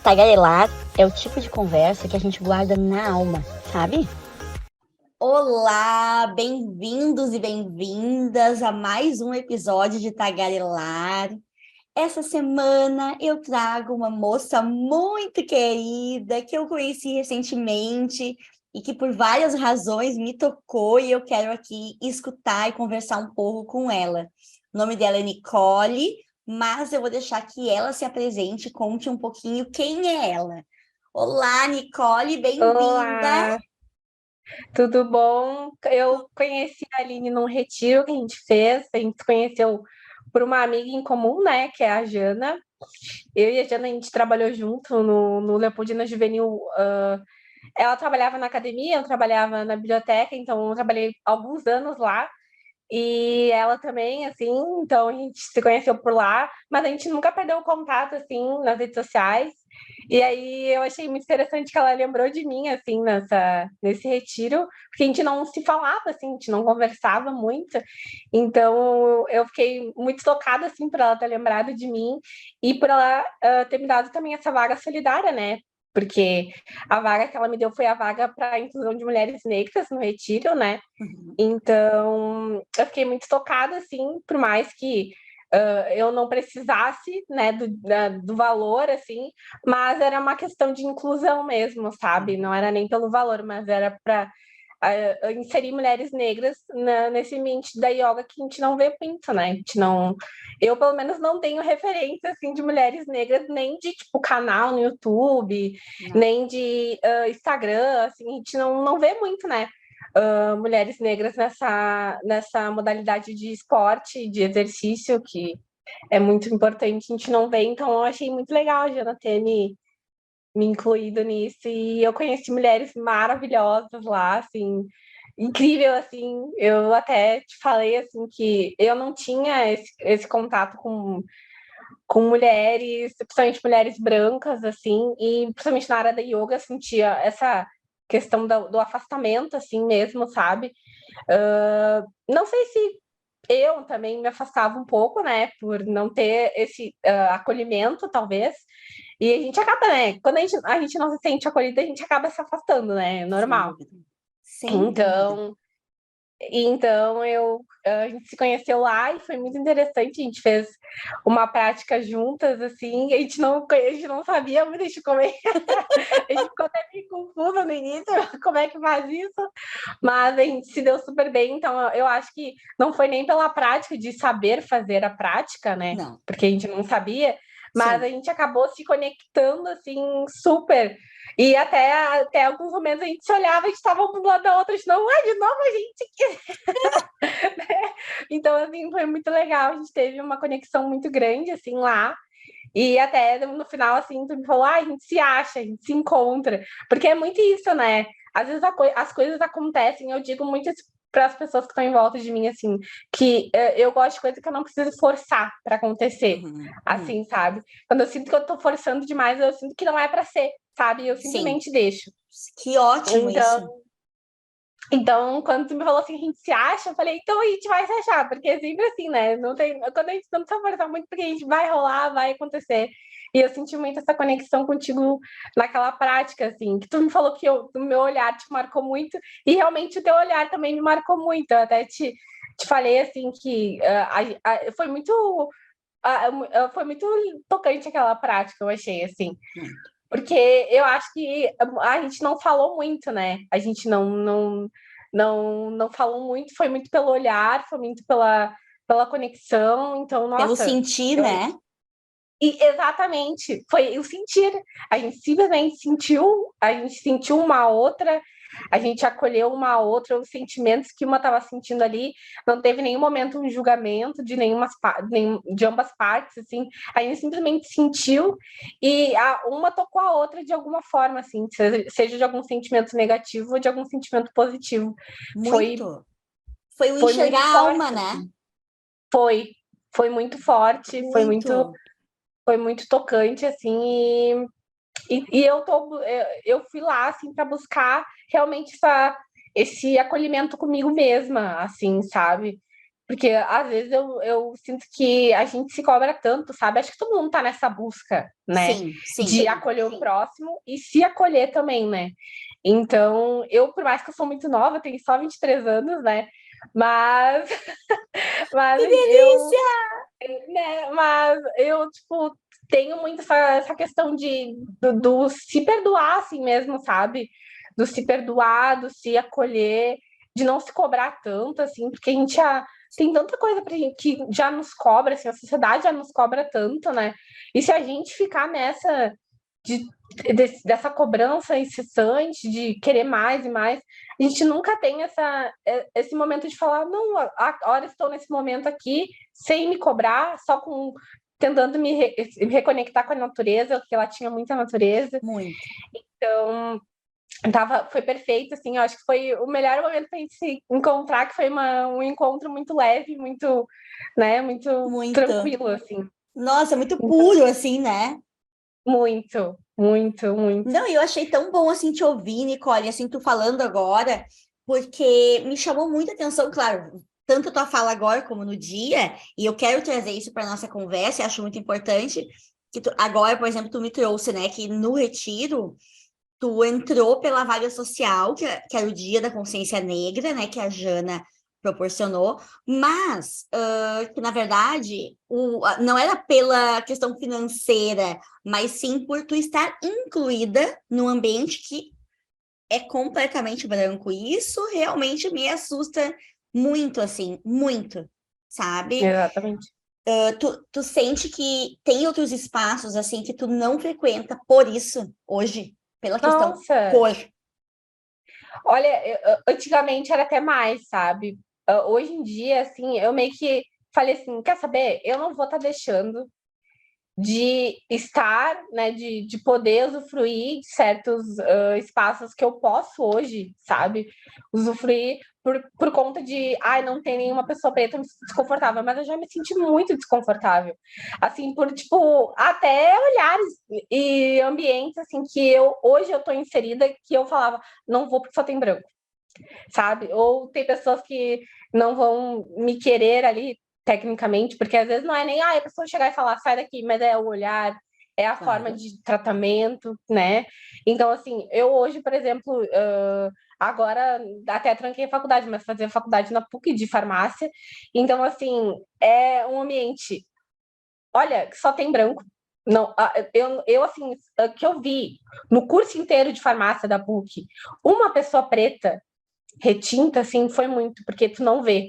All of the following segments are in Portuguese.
Tagarelar é o tipo de conversa que a gente guarda na alma, sabe? Olá, bem-vindos e bem-vindas a mais um episódio de Tagarelar. Essa semana eu trago uma moça muito querida que eu conheci recentemente e que por várias razões me tocou e eu quero aqui escutar e conversar um pouco com ela. O nome dela é Nicole, mas eu vou deixar que ela se apresente e conte um pouquinho quem é ela. Olá, Nicole, bem-vinda! Olá, tudo bom? Eu conheci a Aline num retiro que a gente fez. A gente se conheceu por uma amiga em comum, né? Que é a Jana. Eu e a Jana, a gente trabalhou junto no Leopoldina Juvenil. Ela trabalhava na academia, eu trabalhava na biblioteca, então eu trabalhei alguns anos lá. E ela também, assim, então a gente se conheceu por lá, mas a gente nunca perdeu o contato, assim, nas redes sociais. E aí eu achei muito interessante que ela lembrou de mim, assim, nesse retiro, porque a gente não se falava, assim, a gente não conversava muito. Então eu fiquei muito tocada, assim, por ela ter lembrado de mim e por ela ter me dado também essa vaga solidária, né? Porque a vaga que ela me deu foi a vaga para a inclusão de mulheres negras no retiro, né? Uhum. Então, eu fiquei muito tocada, assim, por mais que eu não precisasse, né, do valor, assim, mas era uma questão de inclusão mesmo, sabe? Não era nem pelo valor, mas era para inserir mulheres negras nesse ambiente da yoga que a gente não vê muito, né? A gente não, eu pelo menos não tenho referência assim de mulheres negras nem de tipo canal no YouTube, Não. nem de Instagram, assim, a gente não vê muito, né? Mulheres negras nessa modalidade de esporte, de exercício, que é muito importante, a gente não vê, então eu achei muito legal a Jana ter me incluído nisso, e eu conheci mulheres maravilhosas lá, assim, incrível, assim, eu até te falei, assim, que eu não tinha esse contato com mulheres, principalmente mulheres brancas, assim, e principalmente na área da yoga, eu sentia essa questão do afastamento, assim mesmo, sabe? Não sei se eu também me afastava um pouco, né, por não ter esse acolhimento, talvez. E a gente acaba, né, quando a gente não se sente acolhida, a gente acaba se afastando, né, é Sem normal. dúvida. Sem dúvida. Então, a gente se conheceu lá e foi muito interessante. A gente fez uma prática juntas, assim, a gente não sabia muito, a gente ficou até meio confusa no início, como é que faz isso, mas a gente se deu super bem. Então, eu acho que não foi nem pela prática de saber fazer a prática, né? Não. Porque a gente não sabia, mas a Sim. gente acabou se conectando, assim, super. E até alguns momentos a gente se olhava, a gente estava um do lado da outra, a gente não, de novo a gente. Então, assim, foi muito legal. A gente teve uma conexão muito grande, assim, lá. E até no final, assim, tu me falou, a gente se acha, a gente se encontra. Porque é muito isso, né? Às vezes as coisas acontecem, eu digo muito para as pessoas que estão em volta de mim, assim, que eu gosto de coisa que eu não preciso forçar para acontecer, Uhum. Uhum. assim, sabe? Quando eu sinto que eu tô forçando demais, eu sinto que não é para ser, sabe? Eu Sim. simplesmente deixo. Que ótimo isso. Então, quando tu me falou assim, a gente se acha, eu falei, então a gente vai se achar, porque é sempre assim, né? Não tem, quando a gente não precisa forçar muito, porque a gente vai rolar, vai acontecer. E eu senti muito essa conexão contigo naquela prática, assim, que tu me falou que o meu olhar te marcou muito, e realmente o teu olhar também me marcou muito. Eu até te falei, assim, que foi muito tocante aquela prática, eu achei, assim. Muito. Porque eu acho que a gente não falou muito, né? A gente não falou muito, foi muito pelo olhar, foi muito pela conexão. Então, Pelo nossa, sentir, eu, né? e exatamente, foi o sentir. A gente simplesmente sentiu, a gente sentiu uma outra, a gente acolheu uma outra, os sentimentos que uma estava sentindo ali. Não teve nenhum momento um julgamento de ambas partes, assim. A gente simplesmente sentiu e uma tocou a outra de alguma forma, assim, seja de algum sentimento negativo ou de algum sentimento positivo. Foi, Muito. Foi o foi enxergar muito a alma, forte, né? assim. Foi, foi muito forte, Muito. foi muito tocante, assim, e eu fui lá, assim, para buscar realmente esse acolhimento comigo mesma, assim, sabe? Porque às vezes eu sinto que a gente se cobra tanto, sabe? Acho que todo mundo tá nessa busca, né? Sim, sim. De acolher o próximo e se acolher também, né? Então, eu, por mais que eu sou muito nova, tenho só 23 anos, né? Mas, mas Que eu, delícia! né? Mas eu, tipo, tenho muito essa questão do se perdoar assim mesmo, sabe? Do se perdoar, do se acolher, de não se cobrar tanto, assim, porque a gente já tem tanta coisa pra gente que já nos cobra, assim, a sociedade já nos cobra tanto, né? E se a gente ficar nessa de, dessa cobrança incessante de querer mais e mais, a gente nunca tem esse momento de falar, não, agora estou nesse momento aqui, sem me cobrar, só com tentando me reconectar com a natureza, porque ela tinha muita natureza. Muito, Então, foi perfeito, assim, eu acho que foi o melhor momento para a gente se encontrar, que foi um encontro muito leve, muito, né, muito muito. tranquilo, assim. Nossa, muito Então, puro, assim, né? muito, muito, muito. Não, eu achei tão bom, assim, te ouvir, Nicole, assim, tu falando agora, porque me chamou muita atenção, claro, tanto a tua fala agora como no dia, e eu quero trazer isso para nossa conversa, e acho muito importante, que agora, por exemplo, tu me trouxe, né, que no retiro, tu entrou pela vaga social, que era o Dia da Consciência Negra, né, que a Jana proporcionou, mas que na verdade não era pela questão financeira, mas sim por tu estar incluída num ambiente que é completamente branco. E isso realmente me assusta muito, assim, muito, sabe? Exatamente. Tu sente que tem outros espaços, assim, que tu não frequenta por isso hoje, pela questão Nossa, cor. olha, antigamente era até mais, sabe? Hoje em dia, assim, eu meio que falei assim, quer saber? Eu não vou estar deixando de estar, né, de poder usufruir de certos espaços que eu posso hoje, sabe? Usufruir por conta de, ai, não tem nenhuma pessoa preta desconfortável, mas eu já me senti muito desconfortável. Assim, por, tipo, até olhares e ambientes, assim, que hoje eu tô inserida, que eu falava, não vou porque só tem branco, sabe? Ou tem pessoas que não vão me querer ali tecnicamente, porque às vezes não é nem a pessoa chegar e falar, sai daqui, mas é o olhar, é a forma Claro. de tratamento, né? Então, assim, eu hoje, por exemplo, agora até tranquei a faculdade, mas fazia faculdade na PUC de farmácia, então, assim, é um ambiente, olha, que só tem branco. Não, eu assim, que eu vi no curso inteiro de farmácia da PUC, uma pessoa preta retinta, assim, foi muito, porque tu não vê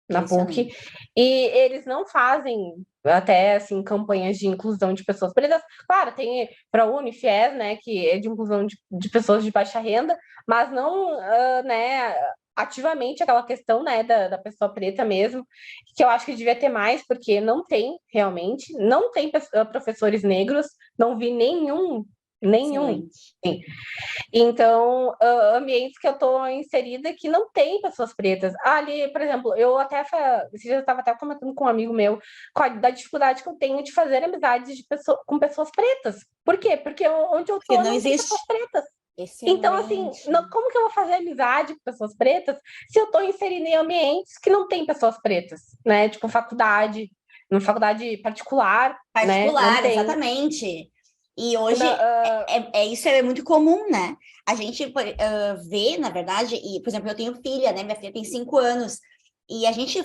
na PUC, Impressionante. e eles não fazem até, assim, campanhas de inclusão de pessoas pretas. Claro, tem para o Unifies, né, que é de inclusão de pessoas de baixa renda, mas não, né, ativamente aquela questão, né, da pessoa preta mesmo, que eu acho que devia ter mais, porque não tem, realmente, não tem professores negros, não vi nenhum. Excelente. Sim. Então, ambientes que eu estou inserida que não tem pessoas pretas. Ali, por exemplo, eu até esse dia eu estava até comentando com um amigo meu da dificuldade que eu tenho de fazer amizades com pessoas pretas. Por quê? Porque onde eu Porque estou não não tem pessoas existe. pretas. Então, assim, Excelente. como que eu vou fazer amizade com pessoas pretas se eu estou inserida em ambientes que não tem pessoas pretas, né? Tipo, faculdade, numa faculdade particular, né? Não Particular, tem. exatamente. E hoje Na- isso é muito comum, né? A gente vê, na verdade, e, por exemplo, eu tenho filha, né? Minha filha tem 5 anos, e a gente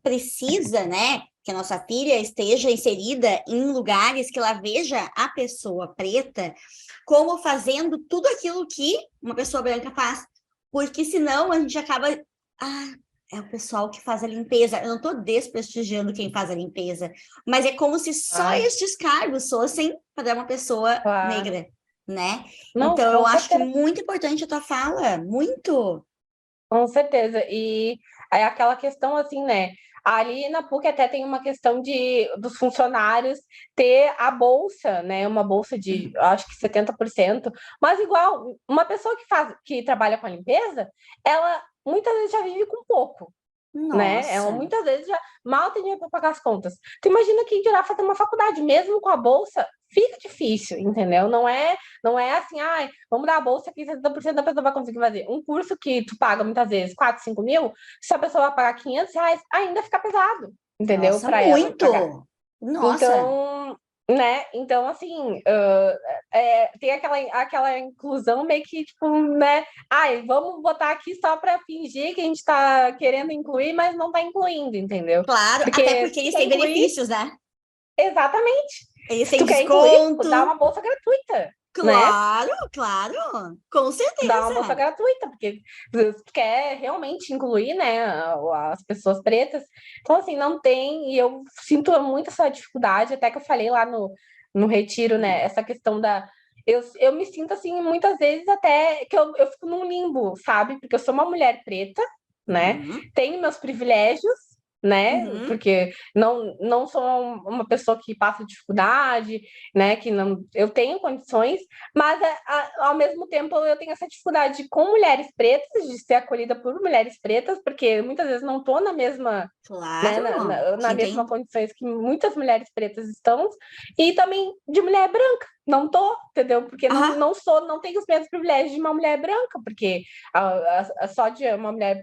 precisa, né, que a nossa filha esteja inserida em lugares que ela veja a pessoa preta como fazendo tudo aquilo que uma pessoa branca faz. Porque senão a gente acaba. Ah, é o pessoal que faz a limpeza. Eu não estou desprestigiando quem faz a limpeza, mas é como se só Claro, estes cargos fossem para uma pessoa claro. negra, né? Não, Então, eu com acho que certeza. muito importante a tua fala, muito. Com certeza. E é aquela questão assim, né? Ali na PUC até tem uma questão dos funcionários ter a bolsa, né? Uma bolsa de, acho que 70%. Mas igual, uma pessoa que trabalha com a limpeza, ela muitas vezes já vive com pouco. né? Nossa. Muitas vezes já mal tem dinheiro para pagar as contas. Tu imagina que irá fazer uma faculdade, mesmo com a bolsa, fica difícil, entendeu? Não é assim, ai, vamos dar a bolsa que 70% da pessoa vai conseguir fazer. Um curso que tu paga muitas vezes 4, 5 mil, se a pessoa vai pagar R$ 500, ainda fica pesado, entendeu? Nossa, Para ela pagar. muito. Nossa. Então, né? Então, assim, tem aquela inclusão meio que, tipo, né? Ai, vamos botar aqui só para fingir que a gente está querendo incluir, mas não está incluindo, entendeu? Claro, até Porque porque se tu eles quer têm incluir, benefícios, né? exatamente. Eles Se têm tu quer incluir, dá desconto. uma bolsa gratuita, né? Claro, claro. Com Dá uma bolsa certeza. gratuita, porque se tu quer realmente incluir, né, as pessoas pretas. Então, assim, não tem, e eu sinto muito essa dificuldade, até que eu falei lá no retiro, né, essa questão da. Eu me sinto, assim, muitas vezes até que eu fico num limbo, sabe? Porque eu sou uma mulher preta, né? Uhum, Tenho meus privilégios, né? uhum. Porque não sou uma pessoa que passa dificuldade, né? Que não, eu tenho condições, mas ao mesmo tempo eu tenho essa dificuldade com mulheres pretas, de ser acolhida por mulheres pretas, porque muitas vezes não estou na mesma, né, Claro. na Te mesma entendo. condições que muitas mulheres pretas estão, e também de mulher branca. Não tô, entendeu? Porque Aham, não tenho os mesmos privilégios de uma mulher branca, porque só de uma mulher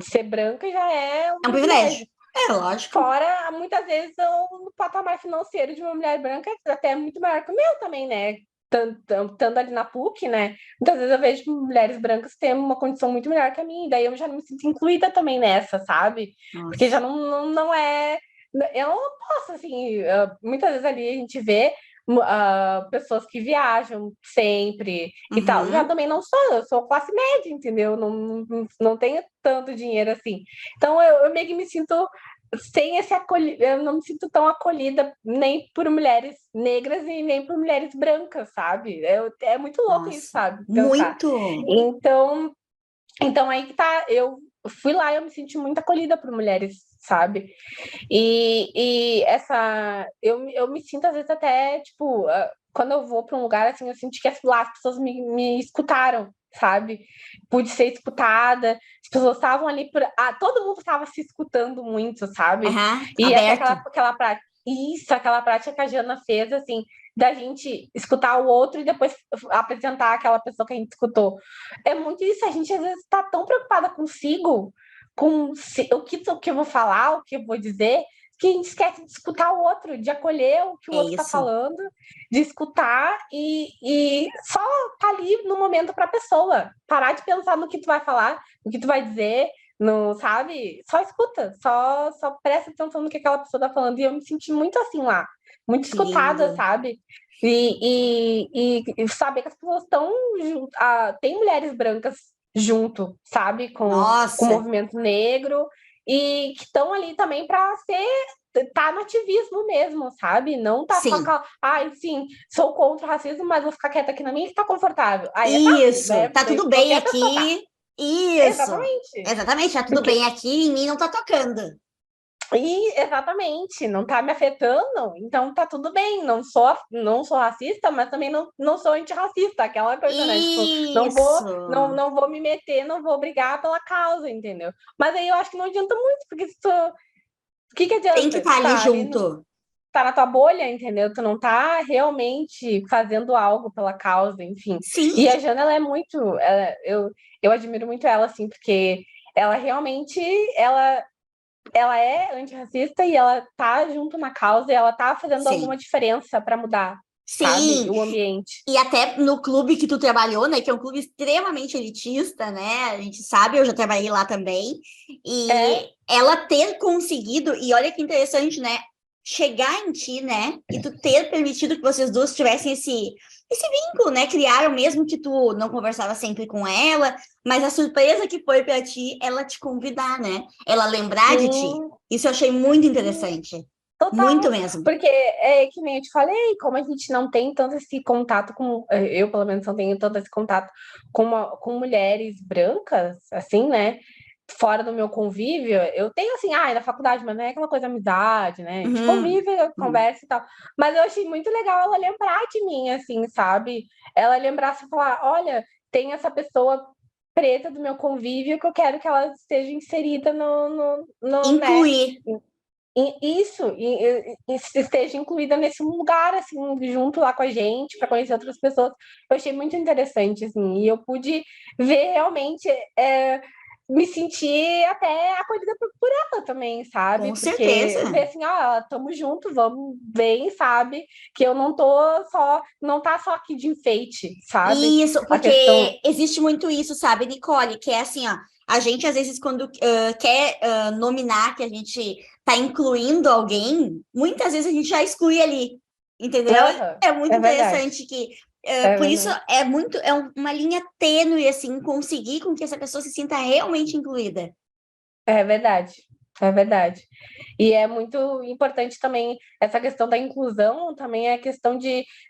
ser branca já é um é um privilégio. privilégio. É lógico. Fora, muitas vezes, o patamar financeiro de uma mulher branca é até muito maior que o meu também, né? Estando ali na PUC, né? Muitas vezes eu vejo mulheres brancas tendo uma condição muito melhor que a minha, e daí eu já não me sinto incluída também nessa, sabe? Porque já Nossa. não é. Eu não posso, assim, muitas vezes ali a gente vê pessoas que viajam sempre e tal. Já Uhum. também não sou, eu sou classe média, entendeu? Não tenho tanto dinheiro assim. Então eu meio que me sinto sem esse acolhimento, eu não me sinto tão acolhida nem por mulheres negras e nem por mulheres brancas, sabe? É muito louco isso, Nossa. sabe? Pensar. Muito. Então, então aí que tá, eu fui lá e eu me senti muito acolhida por mulheres, sabe? E eu me sinto às vezes até, tipo, quando eu vou para um lugar assim, eu sinto que lá as pessoas me escutaram, sabe? Pude ser escutada, as pessoas estavam ali todo mundo estava se escutando muito, sabe? Aham, E até aberto. aquela prática, isso, aquela prática que a Jana fez, assim, da gente escutar o outro e depois apresentar aquela pessoa que a gente escutou. É muito isso, a gente às vezes está tão preocupada consigo, o que eu vou falar, o que eu vou dizer, que a gente esquece de escutar o outro, de acolher o que o É outro está isso. falando, de escutar e só tá ali no momento para a pessoa. Parar de pensar no que tu vai falar, no que tu vai dizer, no, sabe? Só escuta, só presta atenção no que aquela pessoa tá falando. E eu me senti muito assim lá, muito Que escutada, lindo. sabe? E saber que as pessoas estão. Tem mulheres brancas junto, sabe? Com o Nossa. movimento negro e que estão ali também para tá no ativismo mesmo, sabe? Não tá só Sim. ai, sim, sou contra o racismo, mas vou ficar quieta aqui na minha e tá confortável. Aí é fácil, Isso. né? Tá tudo bem Qualquer pessoa tá. aqui. Isso. Exatamente. Exatamente, tá tudo Porque, bem aqui, em mim não tá tocando. exatamente, não tá me afetando, então tá tudo bem. Não sou racista, mas também não sou antirracista, aquela coisa, né? Tipo, Isso. não vou me meter, não vou brigar pela causa, entendeu? Mas aí eu acho que não adianta muito, porque se tu, o que que Tem que adianta? estar ali Tá ali no, junto. tá na tua bolha, entendeu? Tu não tá realmente fazendo algo pela causa, enfim. Sim, E a Jana, ela é muito, eu admiro muito ela, assim, porque ela realmente, ela, ela é antirracista e ela tá junto na causa e ela tá fazendo alguma sim. diferença para mudar, sabe, Sim. o ambiente. E até no clube que tu trabalhou, né? Que é um clube extremamente elitista, né? A gente sabe, eu já trabalhei lá também. É, E ela ter conseguido, e olha que interessante, né? Chegar em ti, né? E tu ter permitido que vocês duas tivessem esse vínculo, né? Criaram, mesmo que tu não conversava sempre com ela, mas a surpresa que foi para ti, ela te convidar, né? Ela lembrar de ti. sim, Isso eu achei muito sim. interessante. Muito Total, mesmo. porque é que nem eu te falei, como a gente não tem tanto esse contato com, eu pelo menos não tenho tanto esse contato com mulheres brancas, assim, né? Fora do meu convívio, eu tenho assim, na faculdade, mas não é aquela coisa amizade, né? A gente Uhum. convive, Uhum. conversa e tal. Mas eu achei muito legal ela lembrar de mim, assim, sabe? Ela lembrar, assim, falar, olha, tem essa pessoa. preta do meu convívio que eu quero que ela esteja inserida né? Incluir. Isso, e esteja incluída nesse lugar, assim, junto lá com a gente, para conhecer outras pessoas. Eu achei muito interessante, assim, e eu pude ver realmente, me sentir até acolhida por ela também, sabe? Com Porque certeza. ver assim, tamo junto, vamos bem, sabe? Que eu não tô não tá só aqui de enfeite, sabe? Isso, A questão. porque existe muito isso, sabe, Nicole, que é assim, ó, a gente às vezes quando quer nominar que a gente tá incluindo alguém, muitas vezes a gente já exclui ali, entendeu? Aham, É muito é verdade, interessante que, é por isso verdade. uma linha tênue, assim, conseguir com que essa pessoa se sinta realmente incluída. É verdade, é verdade. E é muito importante também essa questão da inclusão, também é a questão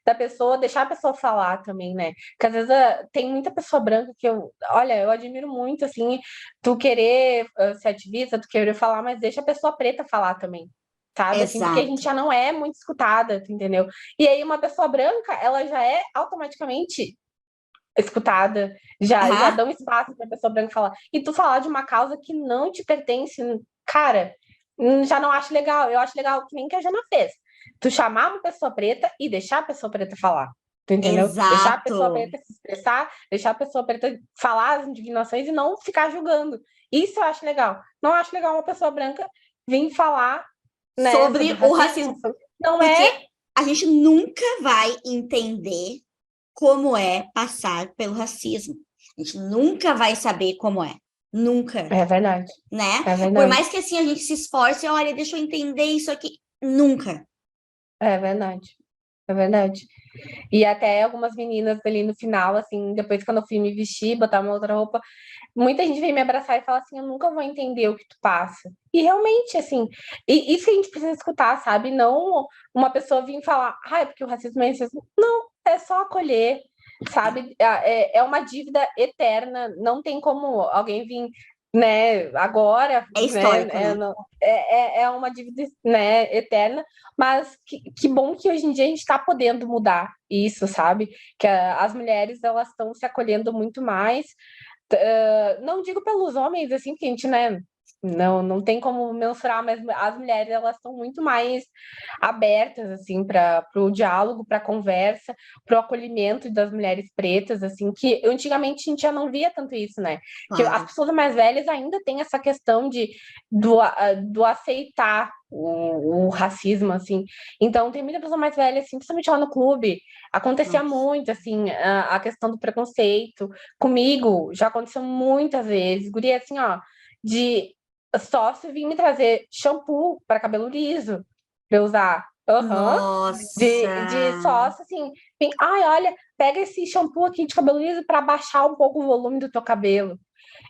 da pessoa, deixar a pessoa falar também, né? Porque às vezes tem muita pessoa branca que olha, eu admiro muito, assim, tu querer ser ativista, tu querer falar, mas deixa a pessoa preta falar também. Sabe, assim, porque a gente Exato. já não é muito escutada, tu entendeu? E aí uma pessoa branca, ela já é automaticamente escutada, já Aham. dão espaço para a pessoa branca falar. E tu falar de uma causa que não te pertence, cara, já não acho legal. Eu acho legal que nem que a Jana fez. Tu chamar uma pessoa preta e deixar a pessoa preta falar. Tu entendeu? Deixar a pessoa Exato. preta se expressar, deixar a pessoa preta falar as indignações e não ficar julgando. Isso eu acho legal. Não acho legal uma pessoa branca vir falar, né, sobre Sobre o racismo. racismo, Não porque é. a gente nunca vai entender como é passar pelo racismo. A gente nunca vai saber como é. Nunca, É verdade. né? É Por verdade. mais que assim a gente se esforce, olha, deixa eu entender isso aqui. Nunca. É verdade. É verdade. E até algumas meninas ali no final, assim, depois quando eu fui me vestir, botar uma outra roupa, muita gente vem me abraçar e fala assim, eu nunca vou entender o que tu passa. E realmente, assim, isso que a gente precisa escutar, sabe? Não uma pessoa vir falar, é porque o racismo é racismo. Não, é só acolher, sabe? É uma dívida eterna, não tem como alguém vir, né, agora, É né, histórico, né? é uma dívida, né, eterna, mas que bom que hoje em dia a gente está podendo mudar isso, sabe? Que as mulheres elas estão se acolhendo muito mais. Não digo pelos homens, assim, que a gente, né? Não tem como mensurar, mas as mulheres elas estão muito mais abertas assim para o diálogo, para a conversa, para o acolhimento das mulheres pretas, assim, que antigamente a gente já não via tanto isso, né? Que as Claro. pessoas mais velhas ainda têm essa questão do aceitar o racismo, assim. Então, tem muita pessoa mais velha, assim, principalmente lá no clube, acontecia Nossa. muito, assim, a questão do preconceito. Comigo, já aconteceu muitas vezes. Guria, assim, ó, de sócio vir me trazer shampoo para cabelo liso, para eu usar. Aham. De Nossa. sócio, assim, ai, olha, pega esse shampoo aqui de cabelo liso para baixar um pouco o volume do teu cabelo.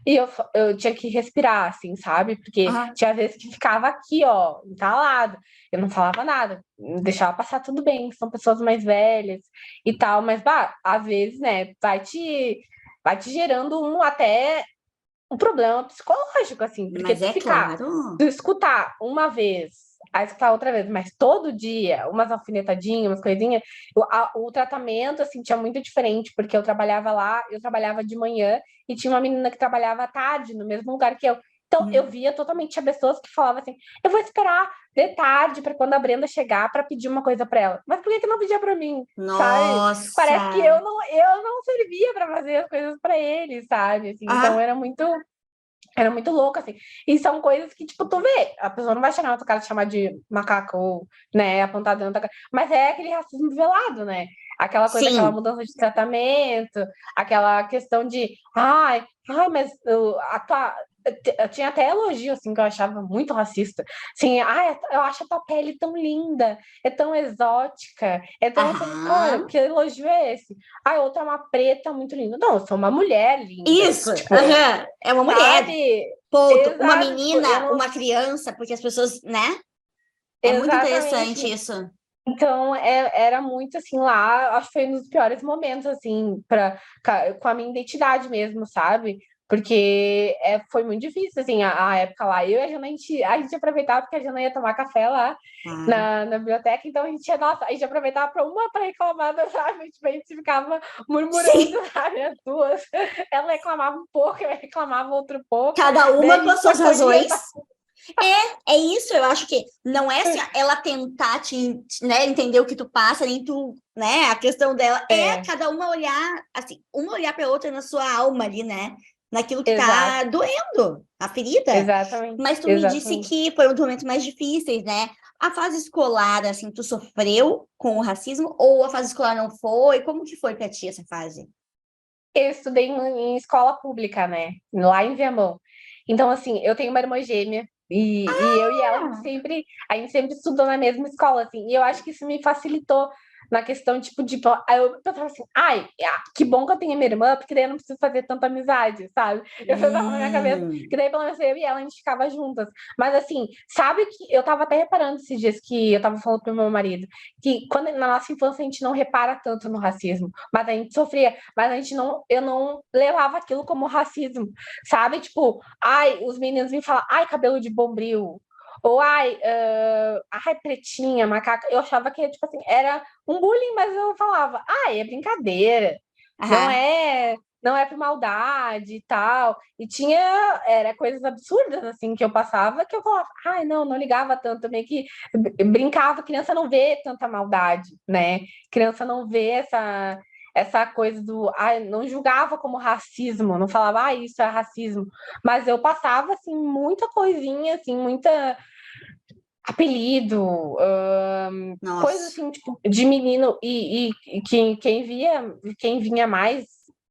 E eu tinha que respirar, assim, sabe? Porque Aham. tinha vezes que ficava aqui, ó, entalado. Eu não falava nada, deixava passar tudo bem, são pessoas mais velhas e tal, mas, bah, às vezes, né, vai te gerando até um problema psicológico, assim, porque Mas é claro. tu escutar uma vez, aí escutar outra vez, mas todo dia, umas alfinetadinhas, umas coisinhas, o tratamento, assim, tinha muito diferente, porque eu trabalhava lá, eu trabalhava de manhã e tinha uma menina que trabalhava à tarde, no mesmo lugar que eu. Então, eu Hum. via totalmente, tinha pessoas que falavam assim, eu vou esperar de tarde para quando a Brenda chegar para pedir uma coisa para ela. Mas por que que não pedia para mim? Sabe? Parece que Nossa. eu não servia para fazer as coisas para ele, sabe? Assim, então Ah, era muito louco, assim. E são coisas que, tipo, tu vê, a pessoa não vai chegar na tua cara e te chamar de macaco ou, né, apontar dentro da cara. Mas é aquele racismo velado, né? Aquela coisa, aquela sim. mudança de tratamento, aquela questão de, mas a tua. Eu tinha até elogio, assim, que eu achava muito racista. Assim, eu acho a tua pele tão linda, é tão exótica, é tão assim, cara, Aham. que elogio é esse? Outra é uma preta muito linda. Não, eu sou uma mulher linda. Isso. Tipo, Aham. É uma mulher. sabe? Ponto. Uma Exato, tipo, eu menina, não. uma criança, porque as pessoas, né? É muito interessante Exatamente. isso. Então, era muito assim lá, acho que foi um dos piores momentos, assim, com a minha identidade mesmo, sabe? porque foi muito difícil, assim, a época lá. Eu e a Jana, a gente aproveitava porque a Jana ia tomar café lá Claro. na biblioteca, então a gente aproveitava para reclamar, sabe? Tipo, a gente ficava murmurando, Sim, sabe, as duas. Ela reclamava um pouco, eu reclamava outro pouco, cada daí a uma com as gente suas acolhia. razões. É isso, eu acho que não é assim, ela tentar né, entender o que tu passa, nem tu, né, a questão dela é É, cada uma olhar, assim, uma olhar para outra na sua alma ali, né, naquilo que exato, tá doendo, a ferida. exatamente, Mas tu me disse exatamente. que foi um dos momentos mais difíceis, né? A fase escolar, assim, tu sofreu com o racismo ou a fase escolar não foi? Como que foi para ti essa fase? Eu estudei em escola pública, né? Lá em Viamão. Então, assim, eu tenho uma irmã gêmea e eu e ela, Ah, a gente sempre estudou na mesma escola, assim. E eu acho que isso me facilitou na questão, tipo, aí eu pensava assim, ai, que bom que eu tenho minha irmã, porque daí eu não preciso fazer tanta amizade, sabe? Eu pensava na minha cabeça, que daí pelo menos eu e ela, a gente ficava juntas. Mas, assim, sabe que eu tava até reparando esses dias que eu tava falando pro meu marido, que quando na nossa infância a gente não repara tanto no racismo, mas a gente sofria, mas a gente não, eu não levava aquilo como racismo, sabe? Tipo, ai, os meninos me falam, ai, cabelo de bombril, ou ai, ai, pretinha, macaca. Eu achava que, tipo assim, era um bullying, mas eu falava, ai, é brincadeira, não aham. é. Não é por maldade e tal. E tinha, era coisas absurdas, assim, que eu passava, que eu falava, ai, não, não ligava tanto, meio que brincava, criança não vê tanta maldade, né? Criança não vê essa coisa do. Ai, não julgava como racismo, não falava, ah, isso é racismo. Mas eu passava, assim, muita coisinha, assim, muita apelido, coisa Nossa. assim, tipo, de menino, e quem vinha mais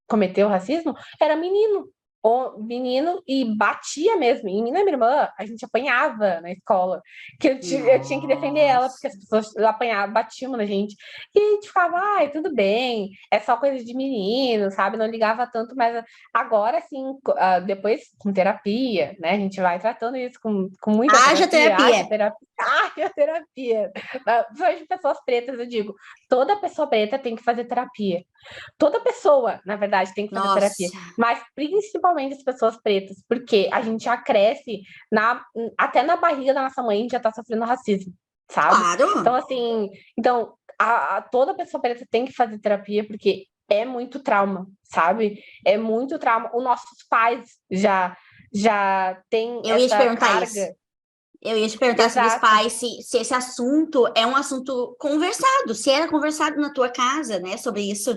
cometer o racismo era menino. O menino e batia mesmo. E minha irmã, a gente apanhava na escola. Que eu tinha que defender ela, porque Nossa. as pessoas apanhavam, batiam na gente. E a gente ficava, ai, tudo bem, é só coisa de menino, sabe? Não ligava tanto, mas agora, assim, depois com terapia, né? A gente vai tratando isso com muita Haja terapia, haja terapia. terapia, haja terapia. Principalmente pessoas pretas, eu digo, toda pessoa preta tem que fazer terapia. Toda pessoa, na verdade, tem que fazer terapia, Nossa. mas principalmente as pessoas pretas, porque a gente já cresce até na barriga da nossa mãe, a gente já tá sofrendo racismo, sabe? Então, Claro. assim, então, toda pessoa preta tem que fazer terapia, porque é muito trauma, sabe? É muito trauma. Os nossos pais já têm Eu ia te essa perguntar isso. carga. Eu ia te perguntar sobre os Exato. pais, se esse assunto é um assunto conversado, se era conversado na tua casa, né, sobre isso,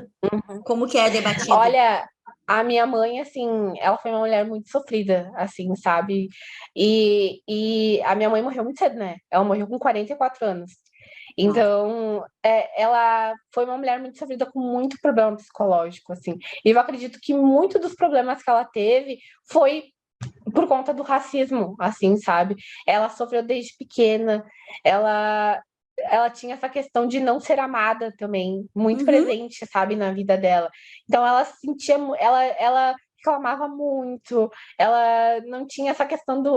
como que é debatido. Olha, a minha mãe, assim, ela foi uma mulher muito sofrida, assim, sabe? E a minha mãe morreu muito cedo, né? Ela morreu com 44 anos. Nossa. Então, ela foi uma mulher muito sofrida com muito problema psicológico, assim. E eu acredito que muito dos problemas que ela teve foi por conta do racismo, assim, sabe? Ela sofreu desde pequena, ela ela tinha essa questão de não ser amada também, muito Uhum, presente, sabe, na vida dela. Então ela sentia, ela reclamava muito, ela não tinha essa questão de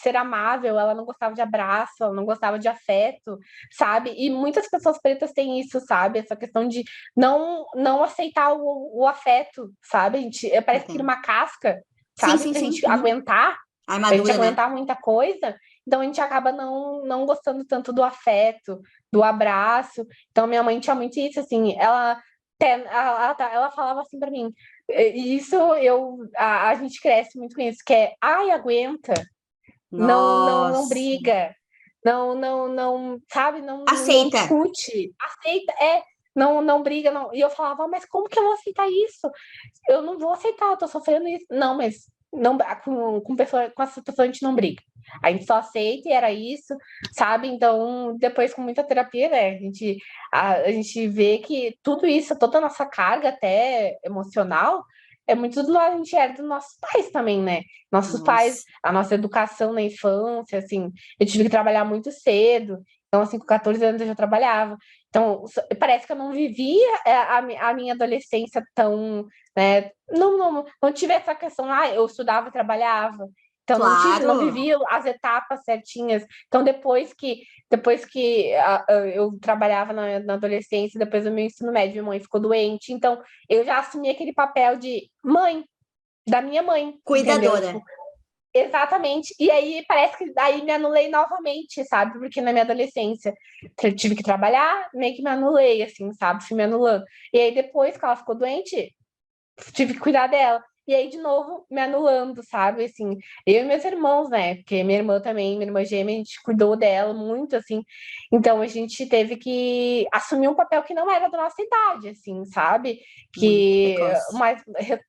ser amável, ela não gostava de abraço, ela não gostava de afeto, sabe? E muitas pessoas pretas têm isso, sabe? Essa questão de não aceitar o afeto, sabe? A gente, parece que cria entendo. uma casca, Sim, sabe? sim, Pra sim. gente Uhum. aguentar, A pra gente armadura, né? aguentar muita coisa, então a gente acaba não gostando tanto do afeto, do abraço. Então minha mãe tinha muito isso, assim, ela falava assim pra mim, e isso a gente cresce muito com isso, que é, ai, aguenta, não Nossa. briga, não, sabe, não Aceita. discute, aceita, não briga, não. E eu falava, mas como que eu vou aceitar isso? Eu não vou aceitar, eu tô sofrendo isso. Não, mas não, com essa pessoa a gente não briga. A gente só aceita e era isso, sabe? Então, depois com muita terapia, né? A gente vê que tudo isso, toda a nossa carga até emocional, é muito do lado, a gente era dos nossos pais também, né? Nossos pais, Nossa. a nossa educação na infância, assim, eu tive que trabalhar muito cedo. Então, assim, com 14 anos eu já trabalhava. Então, parece que eu não vivia a minha adolescência tão, né? Não tive essa questão, eu estudava e trabalhava. Então, não Claro. vivi as etapas certinhas. Então, depois que eu trabalhava na adolescência, depois do meu ensino médio, minha mãe ficou doente. Então, eu já assumi aquele papel de mãe. da minha mãe, entendeu? Cuidadora. Tipo, exatamente. E aí parece que daí me anulei novamente, sabe? Porque na minha adolescência eu tive que trabalhar, meio que me anulei, assim, sabe? Fui me anulando. E aí depois que ela ficou doente, tive que cuidar dela. E aí, de novo, me anulando, sabe? Assim, eu e meus irmãos, né? Porque minha irmã também, minha irmã gêmea, a gente cuidou dela muito, assim. Então, a gente teve que assumir um papel que não era da nossa idade, assim, sabe? Muito Que precoce. uma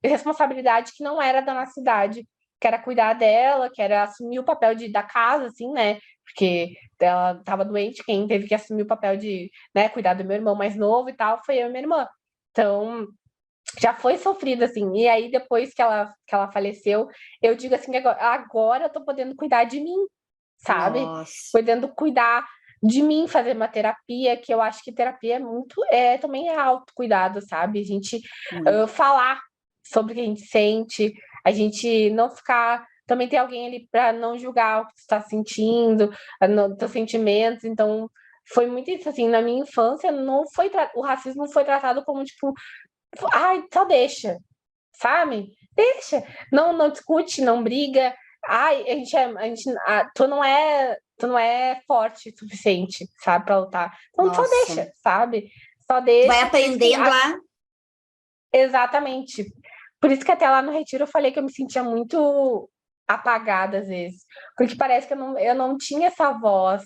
responsabilidade que não era da nossa idade, que era cuidar dela, que era assumir o papel da casa, assim, né? Porque ela estava doente, quem teve que assumir o papel de, né, cuidar do meu irmão mais novo e tal, foi eu e minha irmã. Então, já foi sofrido, assim. E aí, depois que ela faleceu, eu digo assim, agora eu tô podendo cuidar de mim, sabe? Nossa. Podendo cuidar de mim, fazer uma terapia, que eu acho que terapia também é autocuidado, sabe? A gente Muito. falar sobre o que a gente sente, a gente não ficar. Também ter alguém ali para não julgar o que tu está sentindo, teus sentimentos. Então, foi muito isso, assim, na minha infância, não foi o racismo foi tratado como, tipo, ai, só deixa, sabe? Deixa. Não, não discute, não briga. Ai, tu não é forte o suficiente, sabe, pra lutar. Então só Nossa. deixa, sabe? Só Tu vai deixa. Por isso que aprendendo a. exatamente. Por isso que até lá no retiro eu falei que eu me sentia muito apagada às vezes, porque parece que eu não tinha essa voz,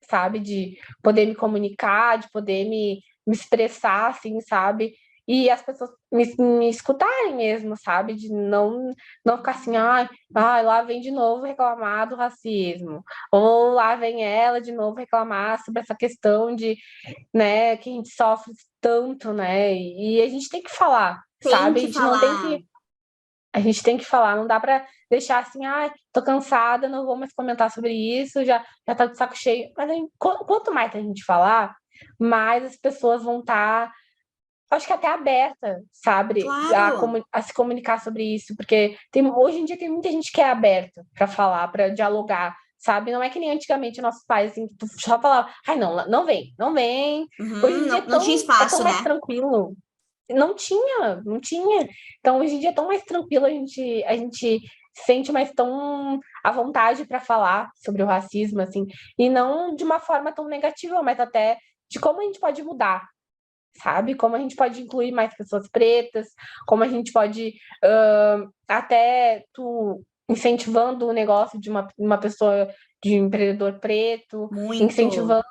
sabe, de poder me comunicar, de poder me expressar, assim, sabe? E as pessoas me escutarem mesmo, sabe? De não ficar assim, ai, lá vem de novo reclamar do racismo, ou lá vem ela de novo reclamar sobre essa questão de, né, que a gente sofre tanto, né? E a gente tem que falar, Tem sabe? A que gente não tem falar. que a gente tem que falar, não dá para deixar assim, tô cansada, não vou mais comentar sobre isso, já tá de saco cheio. Mas quanto mais a gente falar, mais as pessoas vão estar, acho que até aberta, sabe, Claro. a se comunicar sobre isso, porque hoje em dia tem muita gente que é aberta para falar, para dialogar, sabe? Não é que nem antigamente nossos pais, assim, que tu só falava, ai, não, não vem, não vem. Hoje Uhum, em dia não, não tinha é tão espaço, mais né? tranquilo. Não tinha, não tinha. Então, hoje em dia é tão mais tranquilo, a gente se sente mais tão à vontade para falar sobre o racismo, assim, e não de uma forma tão negativa, mas até de como a gente pode mudar, sabe? Como a gente pode incluir mais pessoas pretas, como a gente pode até tu incentivando o negócio de uma pessoa de um empreendedor preto, Muito. incentivando,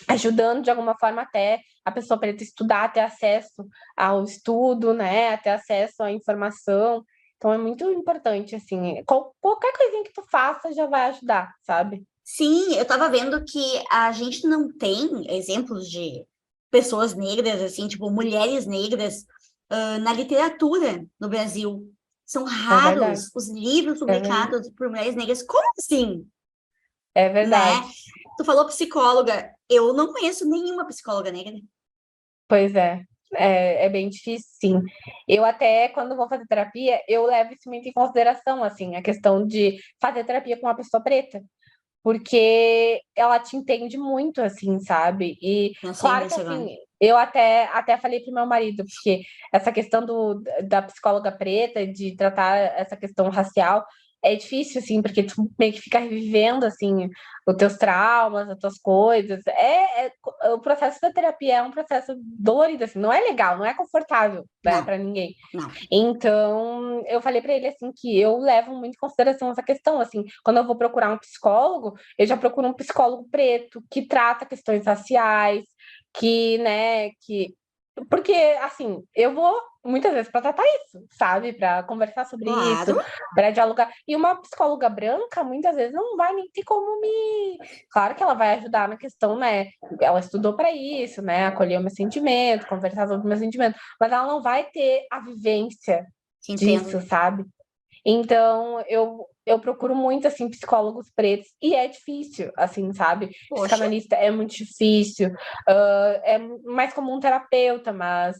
ajudando de alguma forma até a pessoa preta estudar, ter acesso ao estudo, né? Ter acesso à informação. Então é muito importante, assim, qualquer coisinha que tu faça já vai ajudar, sabe? Sim, eu tava vendo que a gente não tem exemplos de pessoas negras, assim, tipo, mulheres negras, na literatura no Brasil. São É verdade, raros os livros é verdade. publicados por mulheres negras. Como assim? É Né? verdade. Tu falou psicóloga. Eu não conheço nenhuma psicóloga negra. Pois é. É bem difícil, sim. Eu até, quando vou fazer terapia, eu levo isso muito em consideração, assim, a questão de fazer terapia com uma pessoa preta, porque ela te entende muito, assim, sabe? E Pensei claro que, nisso agora. assim, eu até falei pro meu marido, porque essa questão da psicóloga preta, de tratar essa questão racial, é difícil, assim, porque tu meio que fica revivendo, assim, os teus traumas, as tuas coisas. O processo da terapia é um processo dolorido, assim, não é legal, não é confortável, né, Não, para ninguém. não. Então, eu falei para ele assim que eu levo muito em consideração essa questão, assim, quando eu vou procurar um psicólogo, eu já procuro um psicólogo preto que trata questões raciais, que, né, que porque assim, eu vou muitas vezes para tratar isso, sabe? Para conversar sobre isso, Claro. para dialogar. E uma psicóloga branca, muitas vezes, não vai nem ter como me. Claro que ela vai ajudar na questão, né? Ela estudou para isso, né? Acolher o meu sentimento, conversar sobre o meu sentimento, mas ela não vai ter a vivência Te entendo. disso, sabe? Então, eu procuro muito, assim, psicólogos pretos, e é difícil, assim, sabe? Poxa, Psicanalista é muito difícil, é mais como um terapeuta, mas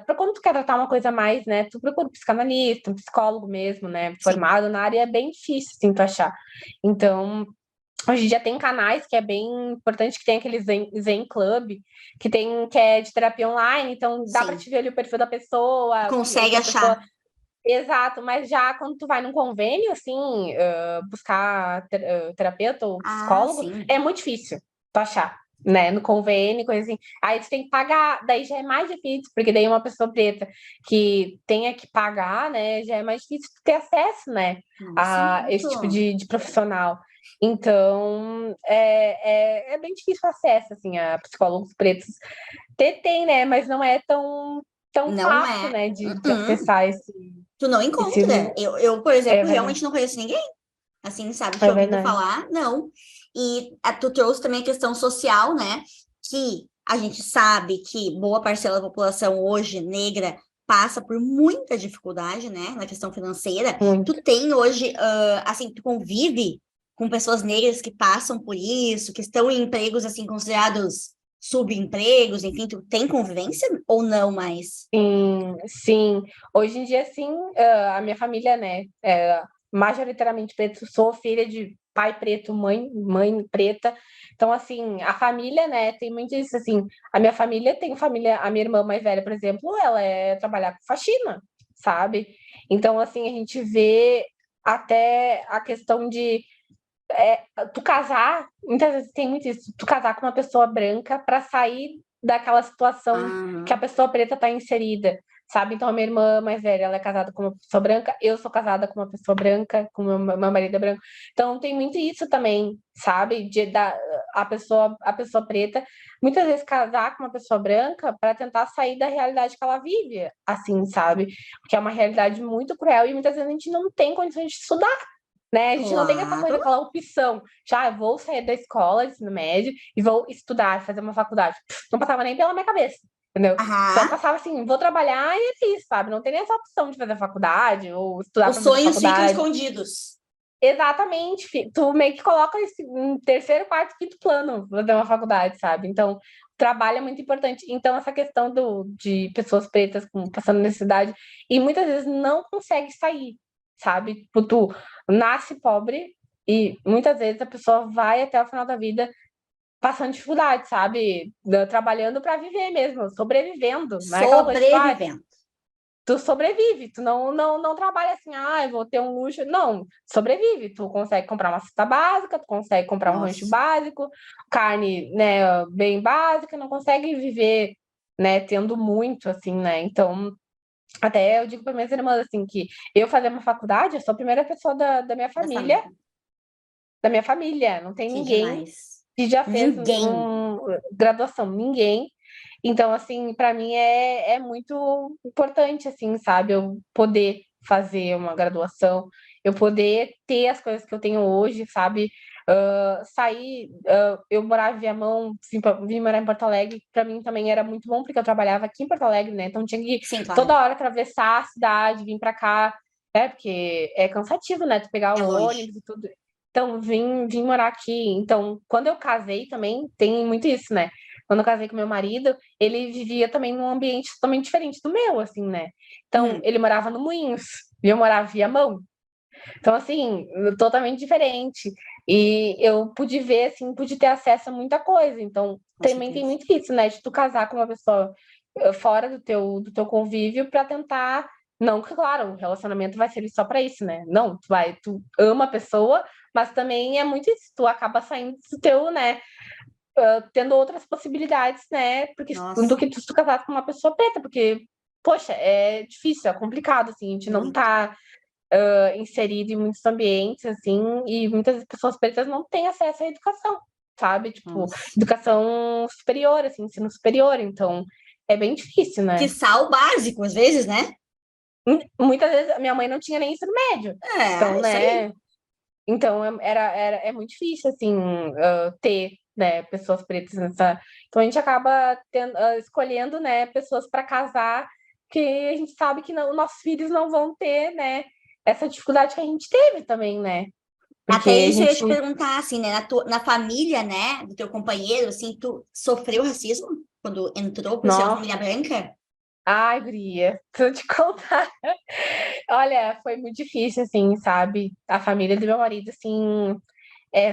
para quando tu quer tratar uma coisa mais, né, tu procura um psicanalista, um psicólogo mesmo, né, sim. formado na área, é bem difícil, assim, tu achar. Então, hoje em dia tem canais que é bem importante, que tem aquele Zen Club, que é de terapia online, então dá para Sim. te ver ali o perfil da pessoa, o que Consegue a pessoa achar. Exato, mas já quando tu vai num convênio, assim, buscar terapeuta ou Ah, psicólogo, sim. é muito difícil tu achar, né? No convênio, coisa assim. Aí tu tem que pagar, daí já é mais difícil, porque daí uma pessoa preta que tenha que pagar, né? Já é mais difícil tu ter acesso, né? Nossa, A esse tipo muito. de profissional. Então, é bem difícil o acesso, assim, a psicólogos pretos. Tem, né? Mas não é tão Não fácil, é. né? De Uh-uh. acessar Tu não esse encontra. Eu, por é exemplo, verdade. realmente não conheço ninguém, assim, sabe, que É ouvindo verdade. falar, não. E tu trouxe também a questão social, né? Que a gente sabe que boa parcela da população hoje negra passa por muita dificuldade, né, na questão financeira. Muito. Tu tem hoje, assim, tu convive com pessoas negras que passam por isso, que estão em empregos, assim, considerados subempregos, enfim, tu tem convivência ou não mais? Sim, sim. Hoje em dia, sim, a minha família, né, é majoritariamente preto, sou filha de pai preto, mãe preta. Então, assim, a família, né, tem muito isso, assim, a minha família tem família, a minha irmã mais velha, por exemplo, ela é trabalhar com faxina, sabe? Então, assim, a gente vê até a questão de tu casar, muitas vezes tem muito isso, tu casar com uma pessoa branca para sair daquela situação que a Ah, pessoa preta tá inserida, sabe? Então a minha irmã mais velha, ela é casada com uma pessoa branca, eu sou casada com uma pessoa branca, com meu marido é branco. Então tem muito isso também, sabe? A pessoa preta muitas vezes casar com uma pessoa branca para tentar sair da realidade que ela vive, assim, sabe? Porque é uma realidade muito cruel e muitas vezes a gente não tem condições de estudar, né? A gente não tem essa coisa, claro. aquela opção. Já eu vou sair da escola, ensino médio, e vou estudar, fazer uma faculdade. Não passava nem pela minha cabeça, entendeu? Só Aham. passava assim, vou trabalhar e é isso, sabe? Não tem nem essa opção de fazer faculdade ou estudar Os para fazer sonhos ficam faculdade. escondidos. Exatamente, tu meio que coloca esse em terceiro, quarto, quinto plano fazer uma faculdade, sabe? Então, trabalho é muito importante. Então, essa questão de pessoas pretas passando necessidade e muitas vezes não consegue sair, sabe? Tipo, tu nasce pobre e muitas vezes a pessoa vai até o final da vida passando dificuldade, sabe? Trabalhando para viver mesmo, sobrevivendo. Não é aquela coisa, tipo, Sobrevivendo. tu sobrevive, tu não trabalha assim, eu vou ter um luxo. Não, sobrevive. Tu consegue comprar uma cesta básica, tu consegue comprar um rancho Nossa. básico, carne, né, bem básica, não consegue viver, né, tendo muito, assim, né? Então, até eu digo para minhas irmãs, assim, que eu fazer uma faculdade, eu sou a primeira pessoa Da família. da minha família, não tem Que ninguém demais. que já fez Ninguém. graduação, ninguém. Então, assim, para mim é muito importante, assim, sabe? Eu poder fazer uma graduação, eu poder ter as coisas que eu tenho hoje, sabe? Sair, eu morava em Viamão, vim morar em Porto Alegre, para mim também era muito bom, porque eu trabalhava aqui em Porto Alegre, né? Então tinha que Sim, claro. toda hora atravessar a cidade, vir para cá, né? Porque é cansativo, né? Tu pegar É o longe. ônibus e tudo. Então, vim morar aqui. Então, quando eu casei também, tem muito isso, né? Quando eu casei com meu marido, ele vivia também num ambiente totalmente diferente do meu, assim, né? Então, Hum. ele morava no Moinhos e eu morava em Viamão. Então, assim, totalmente diferente. E eu pude ver, assim, pude ter acesso a muita coisa. Então, Com também tem certeza. muito isso, né? De tu casar com uma pessoa fora do teu convívio para tentar. Não que, claro, o relacionamento vai ser só para isso, né? Não, tu ama a pessoa, mas também é muito isso, tu acaba saindo do teu, né? Tendo outras possibilidades, né? Porque do Nossa, que tu se tu casasse com uma pessoa preta, porque, poxa, é difícil, é complicado, assim, a gente não muito. tá inserido em muitos ambientes, assim, e muitas pessoas pretas não têm acesso à educação, sabe? Tipo, Nossa. educação superior, assim, ensino superior, então é bem difícil, né? Quiçá o básico, às vezes, né? Muitas vezes a minha mãe não tinha nem ensino médio, É, então, isso aí. né? Então é muito difícil, assim, ter, né, pessoas pretas nessa. Então a gente acaba escolhendo, né, pessoas para casar que a gente sabe que nossos filhos não vão ter, né, essa dificuldade que a gente teve também, né? Porque Até a isso eu ia te gente. perguntar, assim, né? Na família, né, do teu companheiro, assim, tu sofreu racismo quando entrou por ser uma Nossa, família branca? ai, guria, se eu te contar. Olha, foi muito difícil, assim, sabe? A família do meu marido, assim,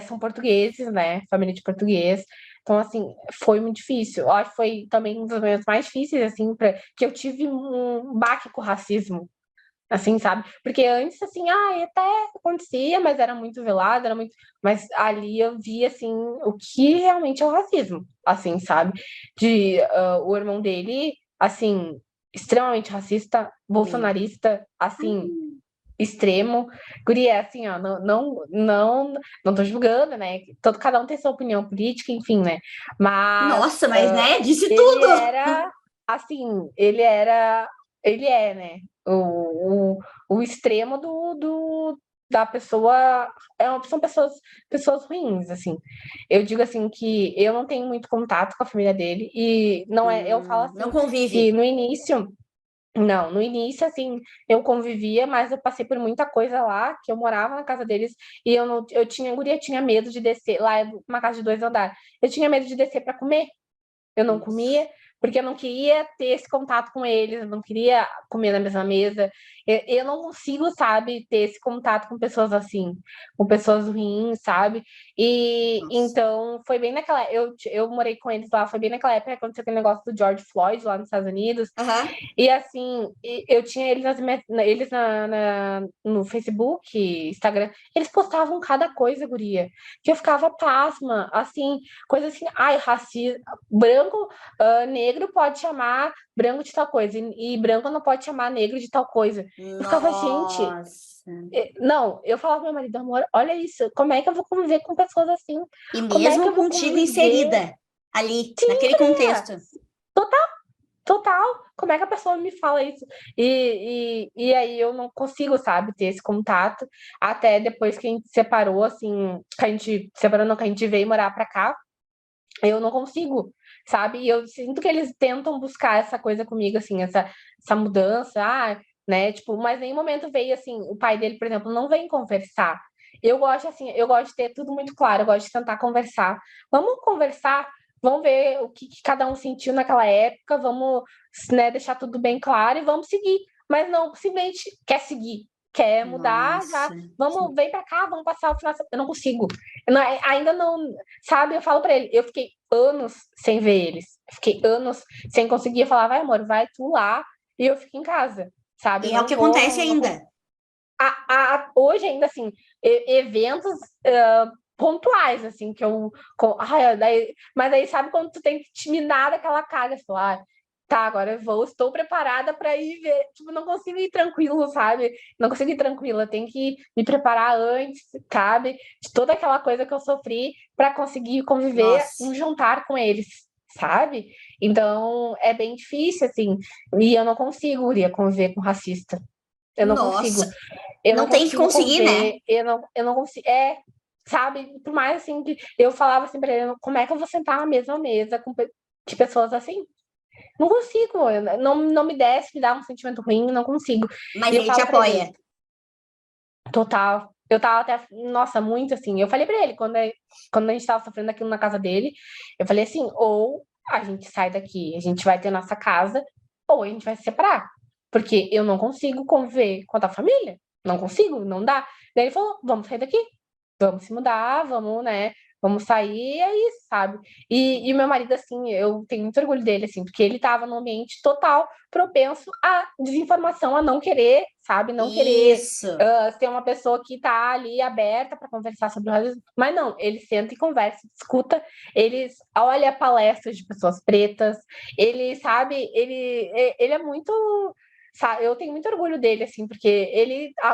são portugueses, né? Família de português. Então, assim, foi muito difícil. Eu acho que foi também um dos momentos mais difíceis, assim, que eu tive um baque com o racismo, assim, sabe? Porque antes, assim, até acontecia, mas era muito velado, era muito... Mas ali eu vi, assim, o que realmente é o racismo, assim, sabe? O irmão dele, assim, extremamente racista, Sim. bolsonarista, assim, extremo. Guria, assim, ó, não tô julgando, né? Cada um tem sua opinião política, enfim, né? Mas Nossa, mas né, disse ele tudo. era, assim, ele é, né? O extremo da pessoa, são pessoas ruins, assim. Eu digo assim que eu não tenho muito contato com a família dele e não é, eu falo Não assim que convive. no início não, no início, assim, eu convivia, mas eu passei por muita coisa lá, que eu morava na casa deles, e eu não, eu tinha, guria, tinha medo de descer, lá é uma casa de 2 andares, eu tinha medo de descer para comer, eu não Nossa. comia, porque eu não queria ter esse contato com eles, eu não queria comer na mesma mesa. Eu não consigo, sabe, ter esse contato com pessoas assim, com pessoas ruins, sabe? E Nossa. então foi bem naquela. Eu morei com eles lá, foi bem naquela época que aconteceu aquele negócio do George Floyd lá nos Estados Unidos. Aham. E assim, eu tinha eles, eles no Facebook, Instagram, eles postavam cada coisa, guria, que eu ficava pasma, assim, coisa assim, ai, racismo, branco, negro pode chamar branco de tal coisa, e branco não pode chamar negro de tal coisa. Eu ficava, gente, Nossa. não, eu falava pro meu marido, amor, olha isso, como é que eu vou conviver com pessoas assim? E Como é que mesmo eu vou contigo conviver? inserida ali, naquele contexto. Total, como é que a pessoa me fala isso? E aí eu não consigo, sabe, ter esse contato. Até depois que a gente separou, assim, que a gente separou, não, que a gente veio morar pra cá, eu não consigo, sabe? E eu sinto que eles tentam buscar essa coisa comigo, assim, essa mudança, né? Tipo, mas em nenhum momento veio assim, o pai dele, por exemplo, não vem conversar. Eu gosto assim, eu gosto de ter tudo muito claro, eu gosto de tentar conversar. Vamos conversar, vamos ver o que cada um sentiu naquela época, vamos, né, deixar tudo bem claro e vamos seguir. Mas não, simplesmente quer seguir, quer mudar, já, Nossa. vamos, vem pra cá, vamos passar o final. Eu não consigo. Ainda não, sabe? Eu falo pra ele, eu fiquei anos sem ver eles. Fiquei anos sem conseguir falar, vai, amor, vai tu lá e eu fico em casa, sabe? E Eu é o não que vou, acontece ainda. hoje ainda assim, eventos pontuais, assim, que eu. Mas aí sabe quando tu tem que te minar daquela cara, assim, tá, agora eu vou, estou preparada para ir ver. Tipo, não consigo ir tranquilo, sabe? Não consigo ir tranquila, tenho que me preparar antes, sabe? De toda aquela coisa que eu sofri para conseguir conviver Nossa. um jantar com eles, sabe? Então é bem difícil, assim, e eu não consigo, Guria, conviver com racista. Eu não consigo. Nossa. Eu não Não tem que consigo conseguir, né? conviver, eu não consigo. Sabe? Por mais assim que eu falava assim pra ele, como é que eu vou sentar na mesma mesa de pessoas assim? Não consigo, não me desce, me dá um sentimento ruim, não consigo. Mas E eu ele te falo pra apoia. ele, total. Eu tava até, nossa, muito assim. Eu falei pra ele, quando a gente tava sofrendo aquilo na casa dele, eu falei assim: ou a gente sai daqui, a gente vai ter nossa casa, ou a gente vai se separar. Porque eu não consigo conviver com a tua família. Não consigo, não dá. Daí ele falou: vamos sair daqui, vamos se mudar, vamos, né? Vamos sair, é isso, sabe? E o meu marido, assim, eu tenho muito orgulho dele, assim, porque ele tava num ambiente total propenso à desinformação, a não querer, sabe? Não querer Isso. ser uma pessoa que tá ali aberta para conversar sobre o racismo. Mas não, ele senta e conversa, escuta, ele olha palestras de pessoas pretas, ele, sabe, ele é muito. Sabe, eu tenho muito orgulho dele, assim, porque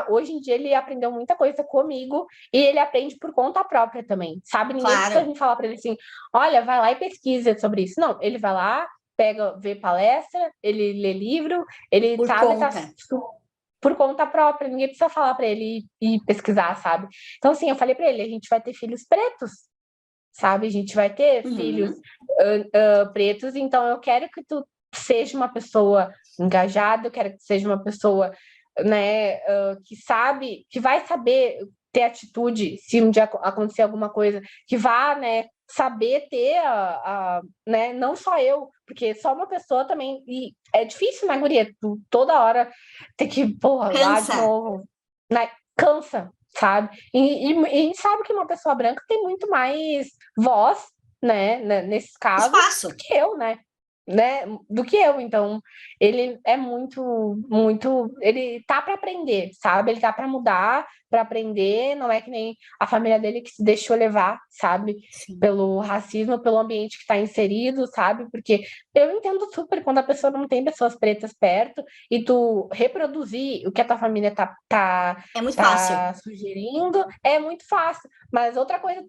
hoje em dia ele aprendeu muita coisa comigo e ele aprende por conta própria também, sabe? Ninguém precisa Claro. me falar para ele assim, olha, vai lá e pesquisa sobre isso. Não, ele vai lá, vê palestra, ele lê livro, ele, Por sabe, tá conta. por conta própria, ninguém precisa falar para ele ir pesquisar, sabe? Então, assim, eu falei para ele, a gente vai ter filhos pretos, sabe? A gente vai ter filhos Uhum. pretos, então eu quero que tu seja uma pessoa engajada, eu quero que tu seja uma pessoa, né, que sabe, que vai saber ter atitude se um dia acontecer alguma coisa, que vá, né, saber ter né, não só eu, porque só uma pessoa também, e é difícil, né, guria? Tu toda hora ter que, porra, lá de Cansa. novo, né? Cansa, sabe? E sabe que uma pessoa branca tem muito mais voz, né, nesses casos, Espaço. que eu, né? né, do que eu. Então, ele é muito, ele tá para aprender, sabe? Ele tá para mudar, para aprender. Não é que nem a família dele que se deixou levar, sabe? Sim. Pelo racismo, pelo ambiente que está inserido, sabe? Porque eu entendo super quando a pessoa não tem pessoas pretas perto e tu reproduzir o que a tua família É muito fácil. tá sugerindo é muito fácil. Mas outra coisa,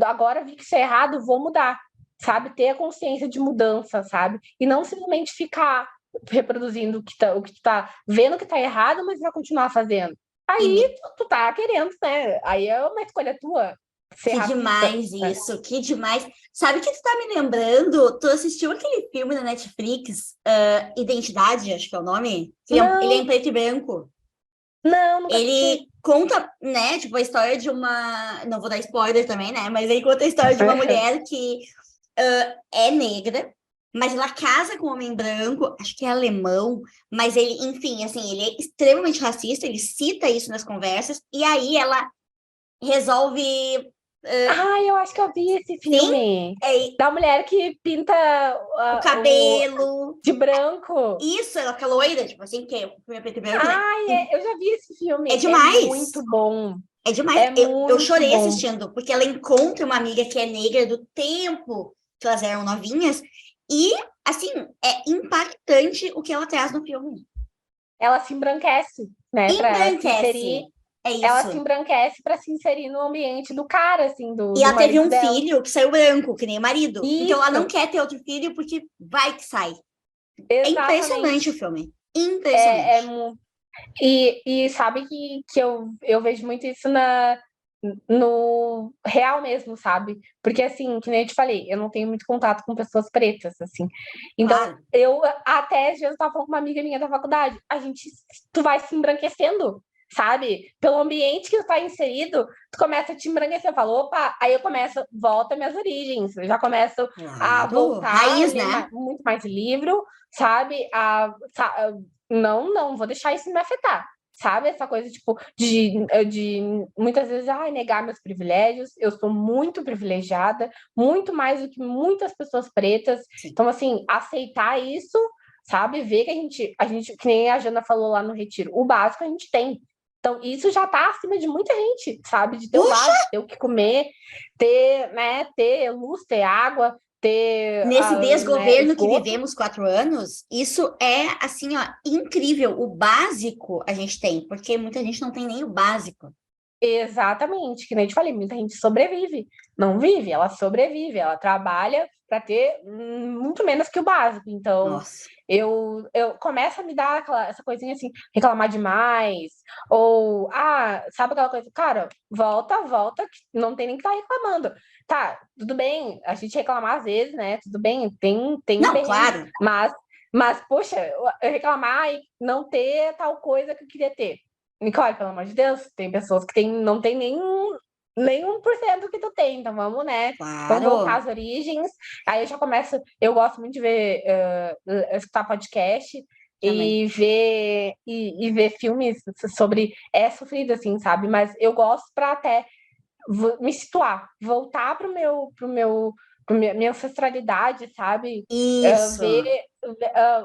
agora vi que isso é errado, vou mudar, sabe? Ter a consciência de mudança, sabe? E não simplesmente ficar reproduzindo o que tu tá vendo que tá errado, mas vai continuar fazendo. E Aí tu tá querendo, né? Aí é uma escolha tua ser que racista, demais né? isso, que demais. Sabe o que tu tá me lembrando? Tu assistiu aquele filme na Netflix, Identidade, acho que é o nome? Ele é em Não, preto e branco. não, nunca assisti. Ele conta, né, tipo, a história de uma. Não vou dar spoiler também, né? Mas ele conta a história de uma mulher que é negra, mas ela casa com um homem branco, acho que é alemão, mas ele, enfim, assim, ele é extremamente racista, ele cita isso nas conversas, e aí ela resolve. Ah, eu acho que eu vi esse Sim, filme. é, Da mulher que pinta o o cabelo. de branco. Isso, ela fica loira, tipo assim, que o filme é preto e branco, né? Ai, eu já vi esse É filme. É demais. muito bom. É demais. É Eu muito chorei bom. assistindo, porque ela encontra uma amiga que é negra do tempo que elas eram novinhas, e, assim, é impactante o que ela traz no filme. Ela se embranquece, né, para se inserir. Embranquece. É Ela se isso. embranquece para se inserir no ambiente do cara, assim, E do ela teve marido um dela. filho que saiu branco, que nem o marido. Então ela não Isso, quer ter outro filho porque vai que sai. É impressionante o exatamente. filme. É, Impressionante. e sabe que eu vejo muito isso no real mesmo, sabe? Porque, assim, que nem eu te falei, eu não tenho muito contato com pessoas pretas, assim. Então, Claro. eu até às vezes tava falando com uma amiga minha da faculdade, tu vai se embranquecendo, sabe? Pelo ambiente que tu tá inserido, tu começa a te embranquecer. Eu falo, opa, aí eu começo, volta às minhas origens, eu já começo a Claro. voltar a Raiz, ler né? muito mais livro, sabe? Não, vou deixar isso me afetar. Sabe, essa coisa, tipo, de muitas vezes, negar meus privilégios. Eu sou muito privilegiada, muito mais do que muitas pessoas pretas. Sim. Então, assim, aceitar isso, sabe, ver que a gente, que nem a Jana falou lá no retiro, o básico a gente tem. Então, isso já tá acima de muita gente, sabe, de ter o Puxa, básico, ter o que comer, ter, né, ter luz, ter água, ter, nesse né, desgoverno que esgoto. vivemos 4 anos, isso é, assim, ó, incrível. O básico a gente tem, porque muita gente não tem nem o básico. Exatamente, que nem eu te falei, muita gente sobrevive, não vive, ela sobrevive, ela trabalha para ter muito menos que o básico. Então, Nossa. eu começo a me dar essa coisinha assim, reclamar demais, ou, sabe aquela coisa, cara, volta, que não tem nem que estar reclamando. Tá, tudo bem, a gente reclamar às vezes, né? Tudo bem, tem um Não, perrengue, claro. mas, poxa, eu reclamar e não ter tal coisa que eu queria ter. Nicole, pelo amor de Deus, tem pessoas que não tem nem 1% que tu tem, então vamos, né? Vamos voltar Claro. às origens. Aí eu já começo, eu gosto muito de ver, escutar podcast Também. e ver filmes sobre sofrido, assim, sabe? Mas eu gosto para até me situar, voltar para minha ancestralidade, sabe? Ver, Isso.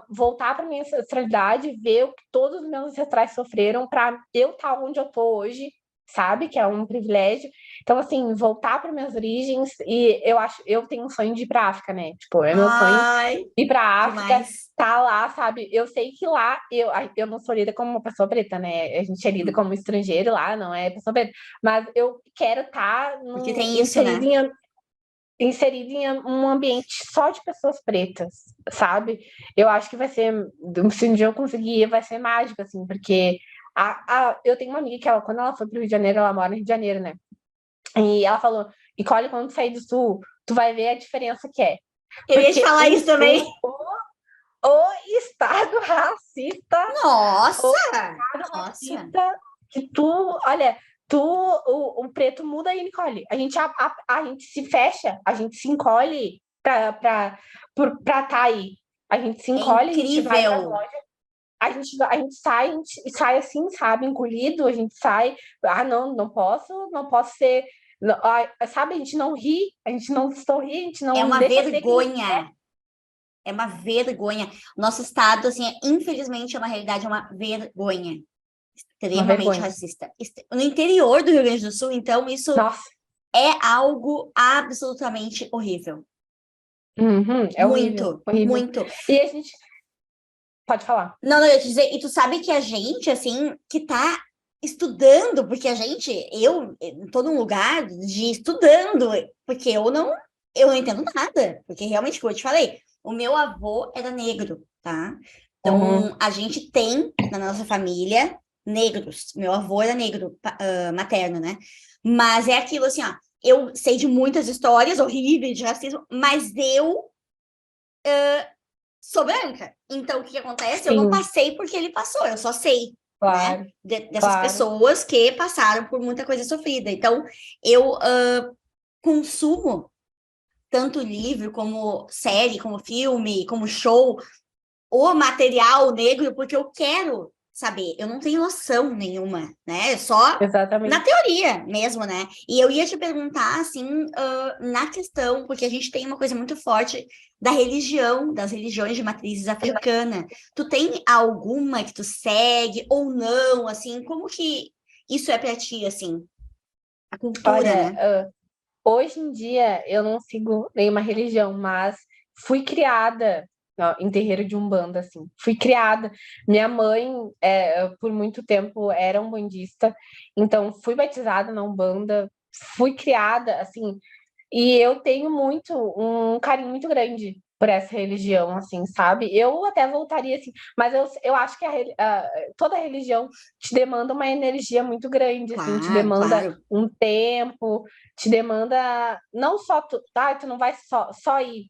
voltar para minha ancestralidade, ver o que todos os meus ancestrais sofreram para eu estar onde eu tô hoje, sabe? Que é um privilégio. Então, assim, voltar para minhas origens e eu tenho um sonho de ir para África, né? Tipo, é meu sonho Ai, ir para África, demais. tá lá, sabe? Eu sei que lá eu não sou lida como uma pessoa preta, né? A gente é lida como estrangeiro lá, não é pessoa preta. Mas eu quero estar Porque tem isso, né? inserido em um ambiente só de pessoas pretas, sabe? Eu acho que vai ser, se um dia eu conseguir, vai ser mágico, assim, porque eu tenho uma amiga que quando ela foi pro Rio de Janeiro, ela mora no Rio de Janeiro, né? E ela falou, Nicole, quando tu sair do Sul, tu vai ver a diferença que é. Eu ia te Porque falar o isso também. Sul, o estado racista, o Nossa! estado Nossa! racista, que olha, o preto muda aí, Nicole. A gente se fecha, a gente se encolhe pra tá aí. A gente se É encolhe, a gente vai para incrível. lojas, a gente sai assim, sabe, encolhido, a gente sai, não posso ser, não, sabe, a gente não ri, a gente não sorri, a gente É não uma deixa ser quem a gente é. vergonha. É uma vergonha. Nosso estado, assim, infelizmente, é uma realidade, é uma vergonha. Uma Extremamente vergonha. racista. No interior do Rio Grande do Sul, então, isso Nossa, é algo absolutamente horrível. é horrível, Muito, horrível. muito. E a gente pode falar. Não, não, eu ia te dizer, e tu sabe que a gente, assim, que tá estudando, porque a gente, eu tô num lugar de estudando, porque eu não entendo nada, porque realmente, como eu te falei, o meu avô era negro, tá? Uhum. Então, a gente tem na nossa família negros. Meu avô era negro, materno, né? Mas é aquilo assim, ó, eu sei de muitas histórias horríveis de racismo, mas eu sou branca. Então, o que acontece? Eu não Sim, passei porque ele passou, eu só sei, né? claro, Dessas claro. pessoas que passaram por muita coisa sofrida. Então, eu consumo tanto livro, como série, como filme, como show, o material negro, porque eu quero saber. Eu não tenho noção nenhuma, né? Só na Exatamente. teoria mesmo, né? E eu ia te perguntar, assim, na questão, porque a gente tem uma coisa muito forte da religião, das religiões de matrizes africana. Tu tem alguma que tu segue ou não, assim? Como que isso é pra ti, assim? A cultura, Olha, né? hoje em dia eu não sigo nenhuma religião, mas fui criada ó, em terreiro de Umbanda, assim. Fui criada. Minha mãe, por muito tempo, era umbandista, então fui batizada na Umbanda, fui criada, assim, e eu tenho um carinho muito grande por essa religião, assim, sabe? Eu até voltaria, assim, mas eu acho que toda religião te demanda uma energia muito grande, assim, te Claro, demanda claro. um tempo, te demanda não só tu não vai só ir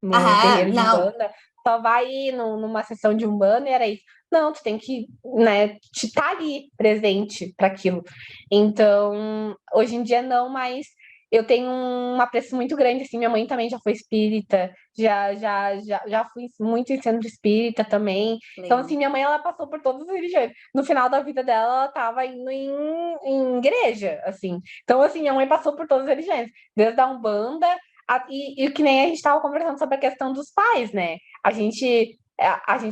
no Aham, terreiro de não. Umbanda, só vai ir numa sessão de Umbanda e era isso. Não, tu tem que, né, te estar ali presente para aquilo. Então, hoje em dia não, mas eu tenho um apreço muito grande, assim, minha mãe também já foi espírita, já fui muito em centro espírita também. Então, Legal. assim, minha mãe, ela passou por todas as religiões. No final da vida dela, ela estava indo em igreja, assim. Então, assim, minha mãe passou por todas as religiões, desde a Umbanda e que nem a gente estava conversando sobre a questão dos pais, né? A gente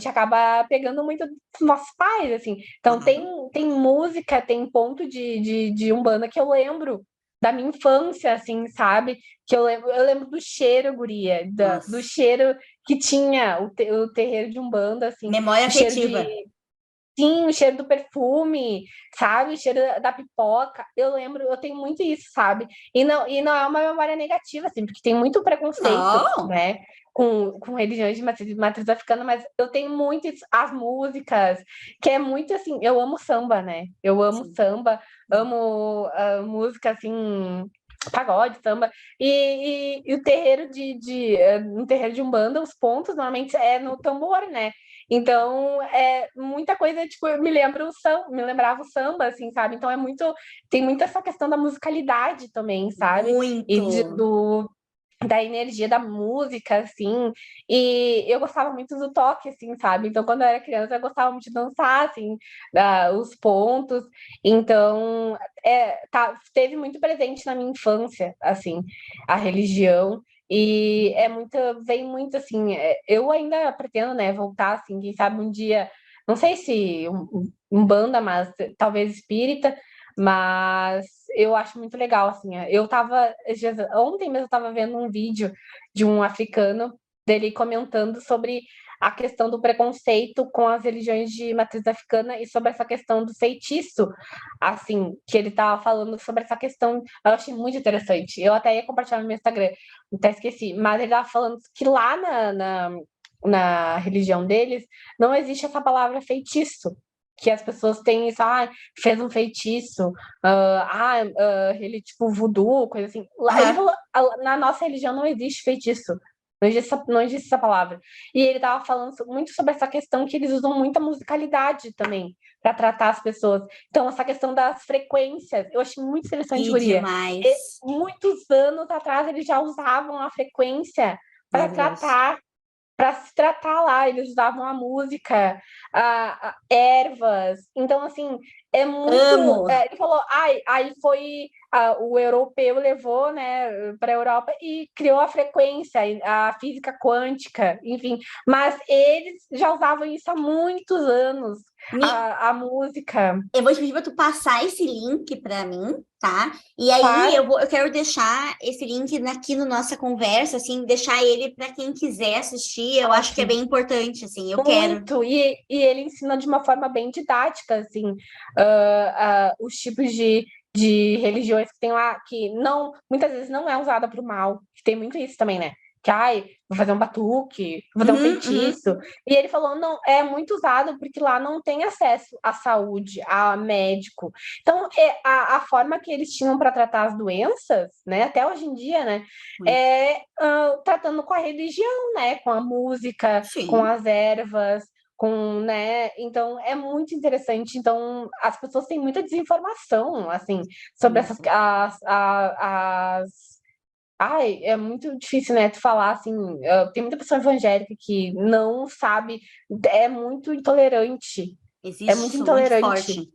acaba pegando muito dos nossos pais, assim. Então, Claro. tem música, tem ponto de Umbanda que eu lembro da minha infância, assim, sabe? Que eu lembro do cheiro, guria, do Nossa. cheiro que tinha o terreiro de Umbanda, assim, Memória o cheiro de afetiva. sim, o cheiro do perfume, sabe? O cheiro da pipoca. Eu lembro, eu tenho muito isso, sabe? E não é uma memória negativa, assim, porque tem muito preconceito, Não. né? Com religiões de matriz africana, mas eu tenho muito isso, as músicas, que é muito assim, eu amo samba, né? Eu amo Sim. samba, amo música assim, pagode, samba. E o terreiro no terreiro de Umbanda, os pontos normalmente é no tambor, né? Então, muita coisa, tipo, me lembrava o samba, assim, sabe? Então tem muito essa questão da musicalidade também, sabe? E Muito. da energia da música, assim, e eu gostava muito do toque, assim, sabe? Então, quando eu era criança, eu gostava muito de dançar, assim, os pontos, então, teve muito presente na minha infância, assim, a religião, e vem muito, assim, eu ainda pretendo, né, voltar, assim, quem sabe um dia, não sei se um banda, mas talvez espírita, mas eu acho muito legal, assim. Ontem mesmo eu tava vendo um vídeo de um africano dele comentando sobre a questão do preconceito com as religiões de matriz africana e sobre essa questão do feitiço, assim, que ele tava falando sobre essa questão, eu achei muito interessante. Eu até ia compartilhar no meu Instagram, até esqueci, mas ele tava falando que lá na religião deles não existe essa palavra feitiço. Que as pessoas têm isso, fez um feitiço, ele tipo voodoo, coisa assim. Lá, ele Aham. falou, na nossa religião não existe feitiço, não existe essa palavra. E ele estava falando muito sobre essa questão que eles usam muita musicalidade também para tratar as pessoas. Então, essa questão das frequências, eu achei muito interessante, Que Guria. demais. Muitos anos atrás eles já usavam a frequência para Maravilhoso. tratar. para se tratar lá, eles usavam a música, ervas. Então, assim, é muito. Amo. Ele falou, ai, aí foi. O europeu levou, né, para a Europa e criou a frequência, a física quântica, enfim. Mas eles já usavam isso há muitos anos, Me a música. Eu vou te pedir para tu passar esse link para mim, tá? E aí Claro, eu quero deixar esse link aqui no nossa conversa, assim, deixar ele para quem quiser assistir. Eu acho que é ótimo. bem importante, assim. Eu quero. Muito, e ele ensina de uma forma bem didática, assim, os tipos de religiões que tem lá, que não, muitas vezes não é usada para o mal, que tem muito isso também, né? Que, ai, vou fazer um batuque, vou fazer um Uhum, uhum. feitiço. E ele falou, não, é muito usado porque lá não tem acesso à saúde, a médico. Então, a forma que eles tinham para tratar as doenças, né, até hoje em dia, né, Muito. tratando com a religião, né, com a música, com Sim. as ervas, com, né? Então é muito interessante. Então as pessoas têm muita desinformação, assim, sobre essas Muito. as Ai, é muito difícil, né, tu falar assim, tem muita pessoa evangélica que não sabe, é muito intolerante, é Existe muito isso muito intolerante, forte no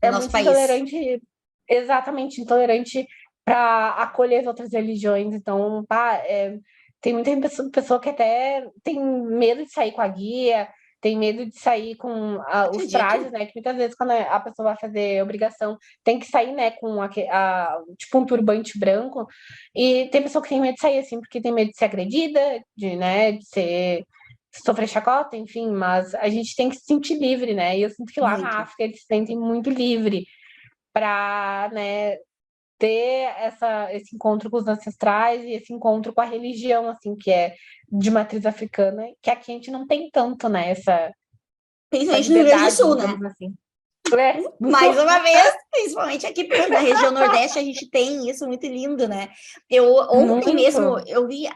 é nosso muito país. intolerante, exatamente intolerante para acolher as outras religiões. Então, pá, tem muita pessoa que até tem medo de sair com a guia, tem medo de sair com os trajes, Acredito. né? Que muitas vezes, quando a pessoa vai fazer obrigação, tem que sair, né, com tipo um turbante branco. E tem pessoa que tem medo de sair assim, porque tem medo de ser agredida, de, né, de ser sofrer chacota, enfim, mas a gente tem que se sentir livre, né? E eu sinto que lá na Muito. África eles se sentem muito livre para, né, ter esse encontro com os ancestrais e esse encontro com a religião, assim, que é de matriz africana, que aqui a gente não tem tanto, né, essa Principalmente no Rio Grande do liberdade, Sul, né? digamos assim. Do Mais sul. uma vez, principalmente aqui na região Nordeste, a gente tem isso muito lindo, né? Eu ontem mesmo Muito. eu vi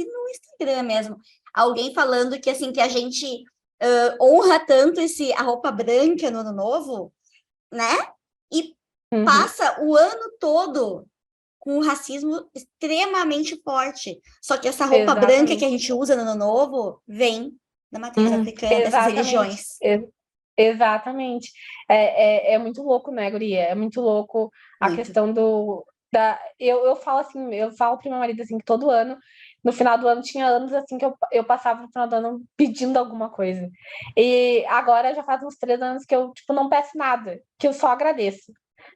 no Instagram mesmo alguém falando que assim que a gente honra tanto esse a roupa branca no Ano Novo, né? E Uhum. passa o ano todo com um racismo extremamente forte. Só que essa roupa branca que a Exatamente. gente usa no Ano Novo vem da matriz Uhum. africana, dessas Exatamente. religiões. Exatamente. É muito louco, né, guria? É muito louco a Muito. questão eu falo assim, eu falo pro meu marido assim, que todo ano, no final do ano, tinha anos assim que eu passava no final do ano pedindo alguma coisa. E agora já faz uns 3 anos que eu, tipo, não peço nada, que eu só agradeço,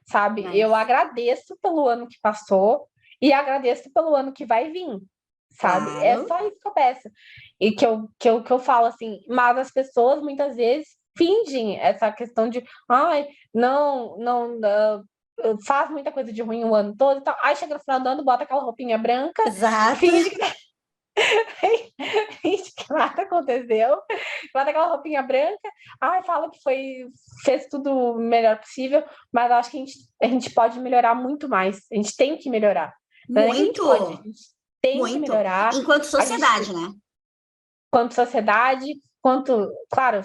sabe? Eu Mas, agradeço pelo ano que passou e agradeço pelo ano que vai vir, sabe? É claro. só isso que eu peço. E que eu falo assim, mas as pessoas muitas vezes fingem essa questão de, ai, não, não, faz muita coisa de ruim o ano todo e tal. Aí chega no final do ano, bota aquela roupinha branca, Exato. finge que, finge que nada aconteceu, bota aquela roupinha branca, ai, fala que fez tudo o melhor possível, mas acho que a gente pode melhorar muito mais. A gente tem que melhorar. Não é nem que a gente pode, a Muito, gente tem que muito. melhorar. Enquanto A gente sociedade, né? quanto sociedade, quanto, claro,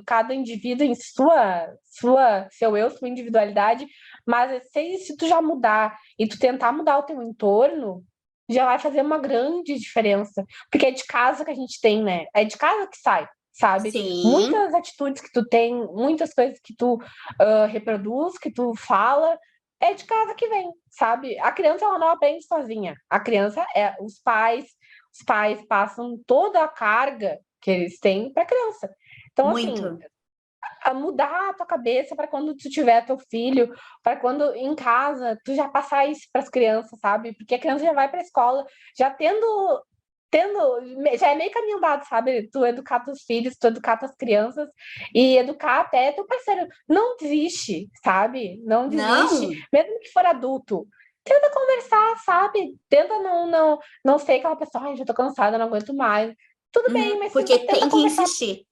cada indivíduo em seu eu, sua individualidade, mas se tu já mudar e tu tentar mudar o teu entorno, já vai fazer uma grande diferença, porque é de casa que a gente tem, né? É de casa que sai, sabe? Sim, Muitas atitudes que tu tem, muitas coisas que tu reproduz, que tu fala, é de casa que vem, sabe? A criança ela não aprende sozinha. A criança é os pais passam toda a carga que eles têm para a criança. Então, assim, muito. a mudar a tua cabeça para quando tu tiver teu filho, para quando em casa tu já passar isso para as crianças, sabe? Porque a criança já vai para a escola, já já é meio caminho dado, sabe? Tu educar teus filhos, tu educar tuas crianças e educar até teu parceiro. Não desiste, sabe? Não desiste, Não, mesmo que for adulto. Tenta conversar, sabe? Tenta não ser aquela pessoa, ai, já tô cansada, não aguento mais. Tudo bem, mas tenta, porque tenta tem que conversar. insistir.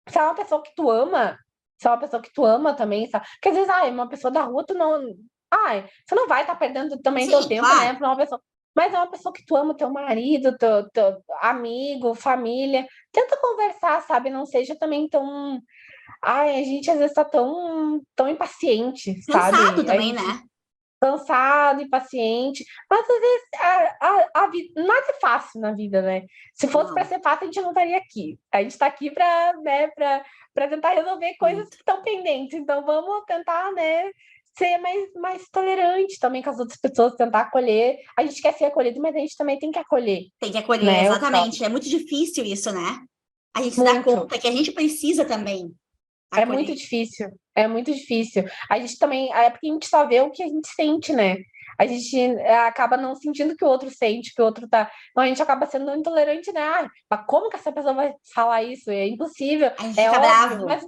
Se é uma pessoa que tu ama, se é uma pessoa que tu ama também, sabe? Porque às vezes, ai, uma pessoa da rua, tu não. Ai, você não vai estar perdendo também teu Sim, tempo, né? claro. Pra uma pessoa. Mas é uma pessoa que tu ama, teu marido, teu amigo, família. Tenta conversar, sabe? Não seja também tão. Ai, a gente às vezes tá tão impaciente, Cansado sabe? A também, gente né? cansado, impaciente, mas às vezes nada é fácil na vida, né? Se fosse para Não, ser fácil, a gente não estaria aqui. A gente está aqui para, né, para tentar resolver coisas que muito. estão pendentes. Então vamos tentar, né, ser mais tolerante também com as outras pessoas, tentar acolher. A gente quer ser acolhido, mas a gente também tem que acolher, Tem que acolher, né? O exatamente. próximo. É muito difícil isso, né? A gente se dá Muito. conta que a gente precisa também É muito acolher. difícil, é muito difícil. A gente também, é porque a gente só vê o que a gente sente, né? A gente acaba não sentindo o que o outro sente, que o outro tá. Então a gente acaba sendo intolerante, né? Ah, mas como que essa pessoa vai falar isso? É impossível, A gente é fica óbvio, bravo. mas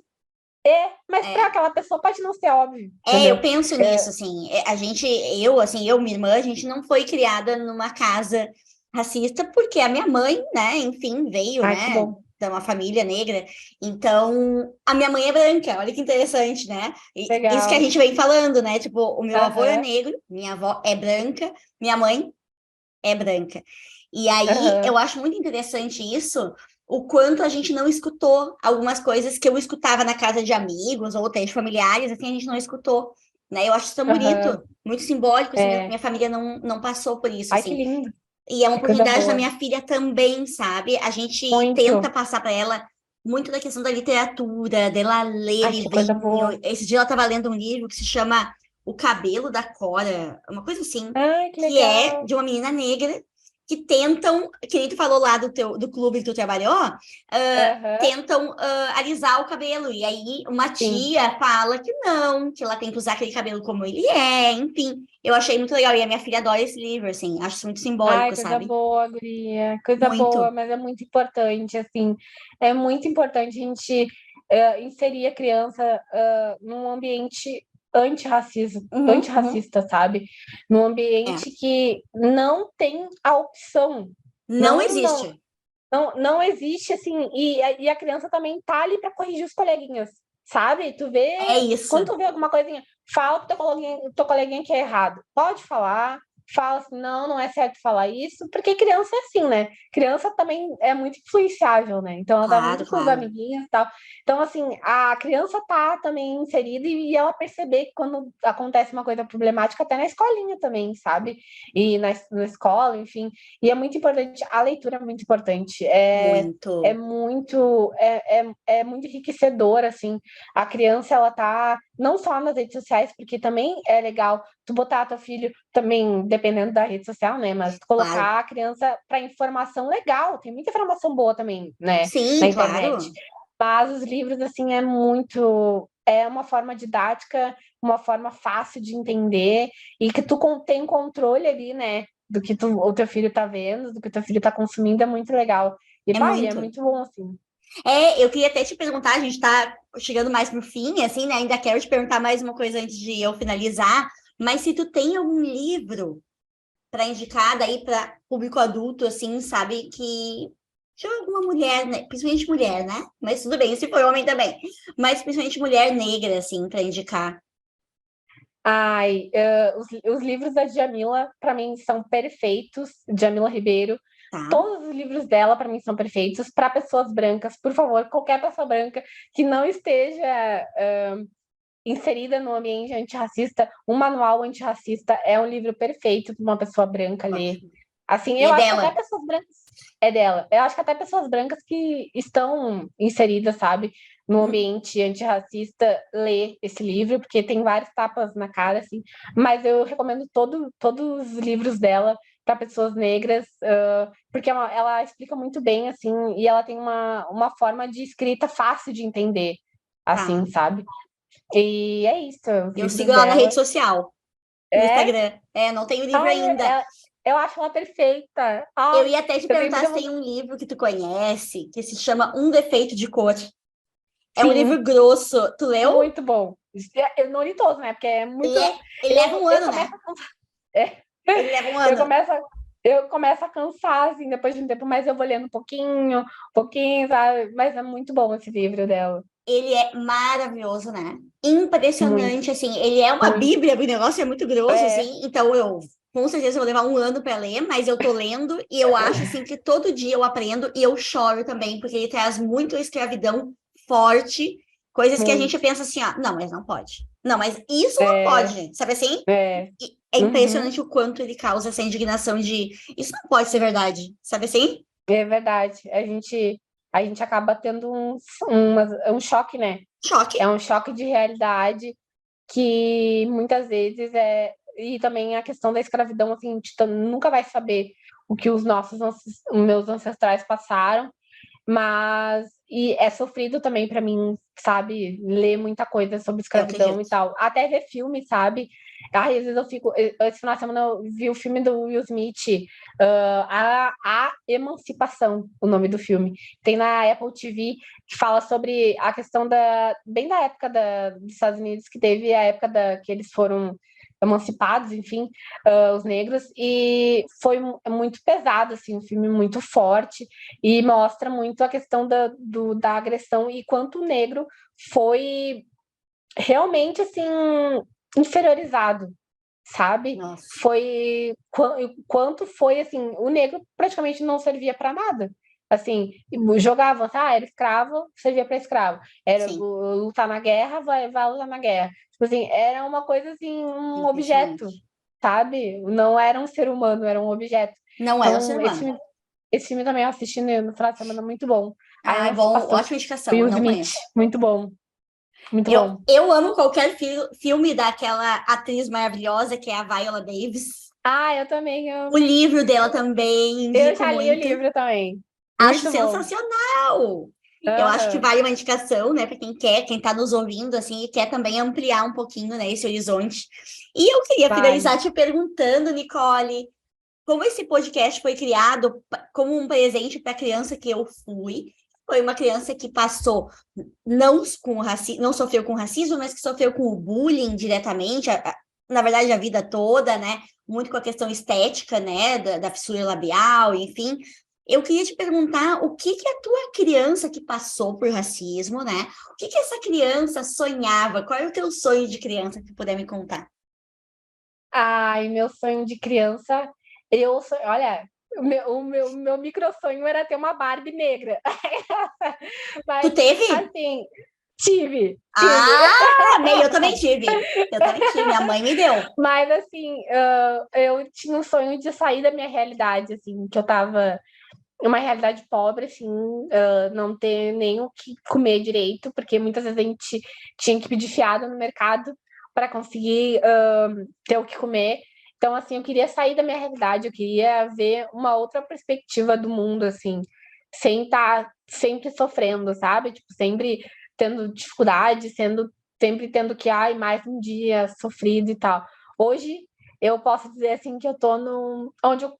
para É, aquela pessoa pode não ser óbvio, eu entendeu? penso É, nisso, assim. Minha irmã, a gente não foi criada numa casa racista, porque a minha mãe, né, enfim, veio, ai, que né, bom. de uma família negra. Então, a minha mãe é branca, olha que interessante, né? E isso que a Legal. gente vem falando, né? Tipo, o meu avô é Aham, negro, minha avó é branca, minha mãe é branca. E aí aham, eu acho muito interessante isso, o quanto a gente não escutou algumas coisas que eu escutava na casa de amigos ou até de familiares, assim, a gente não escutou, né? Eu acho isso tão aham. bonito, muito simbólico, assim, É. minha família não passou por isso, Ai, que assim. lindo. E é uma Que coisa oportunidade da boa. minha filha também, sabe? A gente tenta Muito. passar para ela muito da questão da literatura, dela ler Ai, que coisa livrinho. boa. Esse dia ela estava lendo um livro que se chama O Cabelo da Cora, uma coisa assim, Ai, que que é legal. de uma menina negra que tentam, que nem tu falou lá do clube que tu trabalhou, Aham, tentam alisar o cabelo. E aí uma sim. tia fala que não, que ela tem que usar aquele cabelo como ele é, enfim. Eu achei muito legal. E a minha filha adora esse livro, assim, acho isso muito Ai, simbólico, coisa sabe? boa, guria, coisa boa, Muito. mas é muito importante, assim, é muito importante a gente inserir a criança num ambiente Uhum, uhum. antirracista, sabe? Num É. ambiente que não tem a opção, Não não, não, existe. não existe, assim, e a criança também tá ali para corrigir os coleguinhas, sabe? Tu É vê, quando isso. tu vê alguma coisinha, fala pro teu coleguinha que é errado. Pode falar, fala assim, não é certo falar isso, porque criança é assim, né? Criança também é muito influenciável, né? Então ela dá Claro, muito com os claro. amiguinhos e tal. Então, assim, a criança tá também inserida e ela perceber que quando acontece uma coisa problemática, até na escolinha também, sabe? E na escola, enfim. E é muito importante, a leitura é muito importante. É Muito. muito, é muito enriquecedor, assim. A criança, ela tá não só nas redes sociais, porque também é legal tu botar teu filho também, dependendo da rede social, né? Mas tu Claro. colocar a criança para informação legal. Tem muita informação boa também, né? Na Sim, internet. claro. Mas os livros, assim, é muito. É uma forma didática, uma forma fácil de entender e que tu tem controle ali, né? Do que o teu filho tá vendo, do que o teu filho tá consumindo, é muito legal. E, É pai, é muito. muito bom, assim. Eu queria até te perguntar, a gente está chegando mais pro fim, assim, né? Ainda quero te perguntar mais uma coisa antes de eu finalizar, mas se tu tem algum livro para indicar daí para público adulto, assim, sabe, que de alguma mulher, né? Principalmente mulher, né? Mas tudo bem, se for homem também. Mas principalmente mulher negra, assim, para indicar. Ai, os livros da Djamila, para mim, são perfeitos. Djamila Ribeiro. Tá? Todos os livros dela, para mim, são perfeitos. Para pessoas brancas, por favor, qualquer pessoa branca que não esteja inserida no ambiente antirracista, um manual antirracista é um livro perfeito para uma pessoa branca ler. Ótimo. Assim, E eu é acho que até dela. pessoas brancas é dela. Eu acho que até pessoas brancas que estão inseridas, sabe, no Uhum. ambiente antirracista, lê esse livro, porque tem vários tapas na cara, assim. Mas eu recomendo todos os livros dela para pessoas negras, porque ela explica muito bem, assim, e ela tem uma forma de escrita fácil de entender, assim, Tá. sabe? E é isso, os Eu livros sigo ela na rede dela. social, no É, Instagram. Não tenho livro ai, ainda. eu acho ela perfeita. Eu Ai, ia até te eu tenho perguntar muita se vontade. tem um livro que tu conhece, que se chama Um Defeito de Cor. É um Sim, livro grosso. Tu leu? muito bom. Eu não li todos, né? Porque é muito. Ele leva um Eu ano, começo né? a cansar. É, Ele leva um eu ano. começo a, eu começo a cansar, assim, depois de um tempo, mas eu vou lendo um pouquinho, sabe? Mas é muito bom esse livro dela. Ele é maravilhoso, né? Muito, Impressionante, assim. Ele é uma muito. bíblia, o negócio é muito grosso, É, assim. Então, com certeza, vou levar um ano para ler, mas eu tô lendo e eu acho, assim, que todo dia eu aprendo e eu choro também, porque ele traz muito a escravidão forte, coisas que a gente muito. pensa assim, ó, não, mas não pode. Não, mas isso não É, pode, sabe assim? é. É Uhum. impressionante o quanto ele causa essa indignação de isso não pode ser verdade, sabe assim? É verdade. A gente acaba tendo um choque, né? Choque. É um choque de realidade que muitas vezes é. E também a questão da escravidão, assim, a gente nunca vai saber o que os meus ancestrais passaram, mas e é sofrido também para mim, sabe, ler muita coisa sobre Eu escravidão e acredito. tal, até ver filme, sabe? Ai, às vezes eu fico, esse final de semana eu vi o filme do Will Smith, a Emancipação, o nome do filme. Tem na Apple TV que fala sobre a questão bem da época dos Estados Unidos, que teve a época que eles foram emancipados, enfim, os negros, e foi muito pesado, assim, um filme muito forte, e mostra muito a questão da agressão e quanto o negro foi realmente, assim, inferiorizado, sabe? Nossa, Foi quanto foi assim, o negro praticamente não servia para nada. Assim, jogavam, era escravo, servia para escravo. Era sim, lutar na guerra, vai lutar na guerra. Tipo assim, era uma coisa assim, um objeto, impressionante. sabe? Não era um ser humano, era um objeto. Não era um ser Então, esse humano. filme, esse filme também eu assisti no final de semana, muito bom. A Ah, é bom, Emancipação, ótima indicação, Will não Smith, conheço. muito bom, muito Eu, bom. eu amo qualquer filme daquela atriz maravilhosa que é a Viola Davis. Ah, eu também O amo. livro dela também Eu indico já li o muito. livro também. Acho Muito bom. sensacional. Eu acho que Aham, vale uma indicação, né, para quem quer, quem está nos ouvindo, assim, e quer também ampliar um pouquinho, né, esse horizonte. E eu queria vale. finalizar te perguntando, Nicole, como esse podcast foi criado como um presente para a criança que eu fui. Foi uma criança que passou, não sofreu com racismo, mas que sofreu com o bullying diretamente, na verdade, a vida toda, né? Muito com a questão estética, né? Da fissura labial, enfim. Eu queria te perguntar o que que a tua criança que passou por racismo, né? O que que essa criança sonhava? Qual é o teu sonho de criança que puder me contar? Ai, meu sonho de criança, olha, o meu micro sonho era ter uma Barbie negra. Tu Mas, teve? assim, tive. Ah, bem, eu também tive. Eu também tive. Minha mãe me deu. Mas, assim, eu tinha um sonho de sair da minha realidade, assim, que eu tava uma realidade pobre, assim, não ter nem o que comer direito, porque muitas vezes a gente tinha que pedir fiado no mercado para conseguir ter o que comer. Então, assim, eu queria sair da minha realidade, eu queria ver uma outra perspectiva do mundo, assim, sem estar sempre sofrendo, sabe? Tipo, sempre tendo dificuldade, sempre tendo que, ai, mais um dia sofrido e tal. Hoje, eu posso dizer, assim, que eu tô onde eu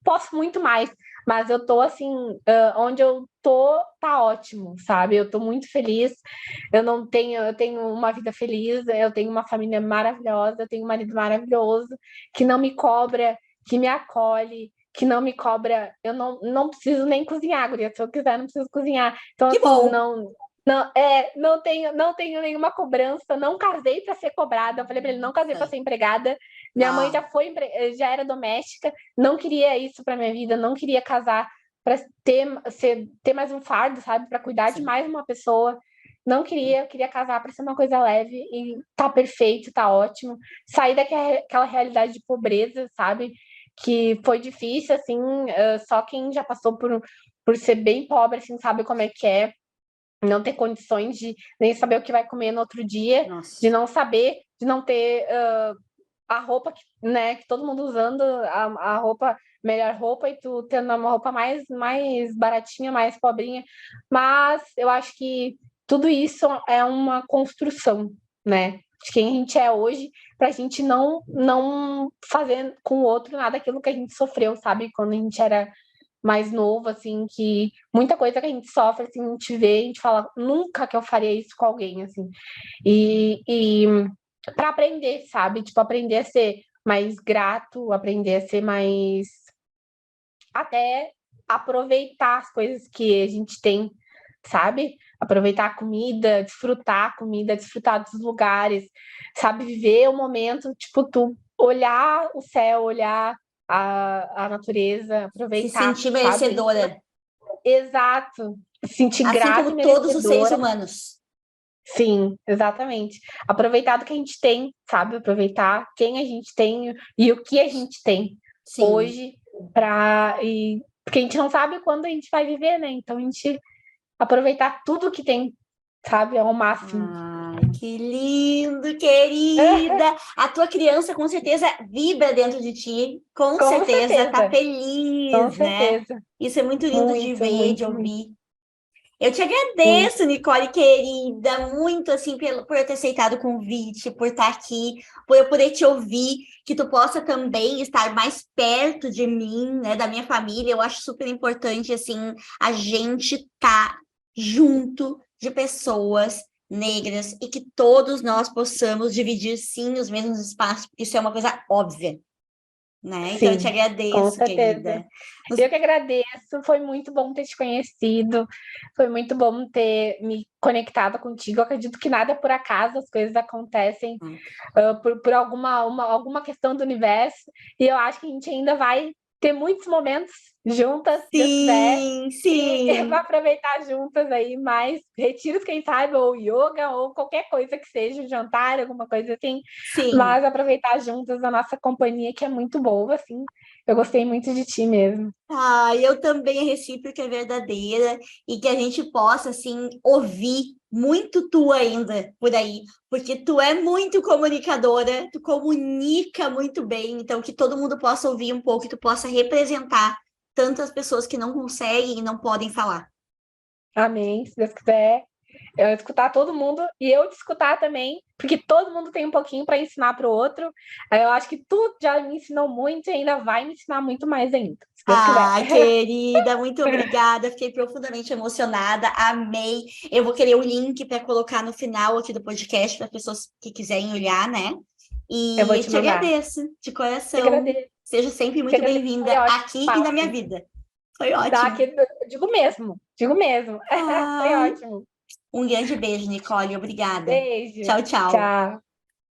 posso muito mais, mas eu tô assim, onde eu tô, tá ótimo, sabe? Eu tô muito feliz. Eu tenho uma vida feliz, eu tenho uma família maravilhosa, eu tenho um marido maravilhoso, que não me cobra, que me acolhe, que não me cobra. Eu não preciso nem cozinhar, guria. Se eu quiser, não preciso cozinhar. Então, Que assim, bom. não tenho nenhuma cobrança, não casei para ser cobrada. Eu falei para ele, não casei para ser empregada. Minha mãe Não, já era doméstica, não queria isso para minha vida, não queria casar para ter mais um fardo, sabe, para cuidar de sim. mais uma pessoa. Não queria, eu queria casar para ser uma coisa leve e tá perfeito, tá ótimo. Sair daquela realidade de pobreza, sabe? Que foi difícil, assim, só quem já passou por ser bem pobre, assim, sabe como é que é não ter condições de nem saber o que vai comer no outro dia, de Nossa. não saber, de não ter a roupa que, né, que todo mundo usando, a roupa, melhor roupa, e tu tendo uma roupa mais baratinha, mais pobrinha. Mas eu acho que tudo isso é uma construção, né? De quem a gente é hoje, para a gente não fazer com o outro nada aquilo que a gente sofreu, sabe? Quando a gente era mais novo, assim, que muita coisa que a gente sofre, assim, a gente vê, a gente fala, nunca que eu faria isso com alguém, assim. E para aprender, sabe? Tipo, aprender a ser mais grato, aprender a ser mais. Até aproveitar as coisas que a gente tem, sabe? Aproveitar a comida, desfrutar dos lugares, sabe? Viver o momento, tipo, tu olhar o céu, olhar a natureza, Se aproveitar, sentir sabe? merecedora. Exato. Sentir Assim grata e como todos os seres merecedora. humanos. Sim, exatamente. Aproveitar do que a gente tem, sabe? Aproveitar quem a gente tem e o que a gente tem Sim. hoje porque a gente não sabe quando a gente vai viver, né? Então a gente aproveitar tudo que tem, sabe? Ao máximo. Ai, que lindo, querida! A tua criança com certeza vibra dentro de ti, com Com certeza tá certeza, com feliz, né? certeza. Isso é muito lindo de Muito, ver, de muito, muito, ouvir. Eu te muito. agradeço, Nicole, querida, muito assim por eu ter aceitado o convite, por estar aqui, por eu poder te ouvir, que tu possa também estar mais perto de mim, né, da minha família. Eu acho super importante assim a gente tá junto de pessoas negras e que todos nós possamos dividir sim os mesmos espaços, porque isso é uma coisa óbvia, né? Então eu te Sim, com agradeço, certeza. querida. Eu que agradeço, foi muito bom ter te conhecido, foi muito bom ter me conectado contigo. Eu acredito que nada é por acaso, as coisas acontecem por alguma questão do universo, e eu acho que a gente ainda vai ter muitos momentos juntas, se Deus quiser, Sim, e vai sim. aproveitar juntas aí mais retiros, quem sabe, ou yoga, ou qualquer coisa que seja, um jantar, alguma coisa assim, Sim. mas aproveitar juntas a nossa companhia, que é muito boa, assim. Eu gostei muito de ti mesmo. Ah, eu também, a recíproca é verdadeira e que a gente possa, assim, ouvir muito tu ainda por aí, porque tu é muito comunicadora, tu comunica muito bem, então que todo mundo possa ouvir um pouco e tu possa representar tantas pessoas que não conseguem e não podem falar. Amém, se Deus quiser. Eu escutar todo mundo e eu te escutar também, porque todo mundo tem um pouquinho para ensinar para o outro. Eu acho que tu já me ensinou muito e ainda vai me ensinar muito mais ainda, se Deus quiser. Ai, querida, muito obrigada. Fiquei profundamente emocionada, amei. Eu vou querer o link para colocar no final aqui do podcast para as pessoas que quiserem olhar, né? Eu E vou eu te te mandar. agradeço de Te coração. agradeço, Seja sempre te muito agradeço. Foi bem-vinda ótimo aqui e falar na minha contigo. vida. Foi Tá, ótimo. eu digo mesmo, digo mesmo. Foi Ai, ótimo. um grande beijo, Nicole. Obrigada. Beijo. Tchau, tchau. Tchau.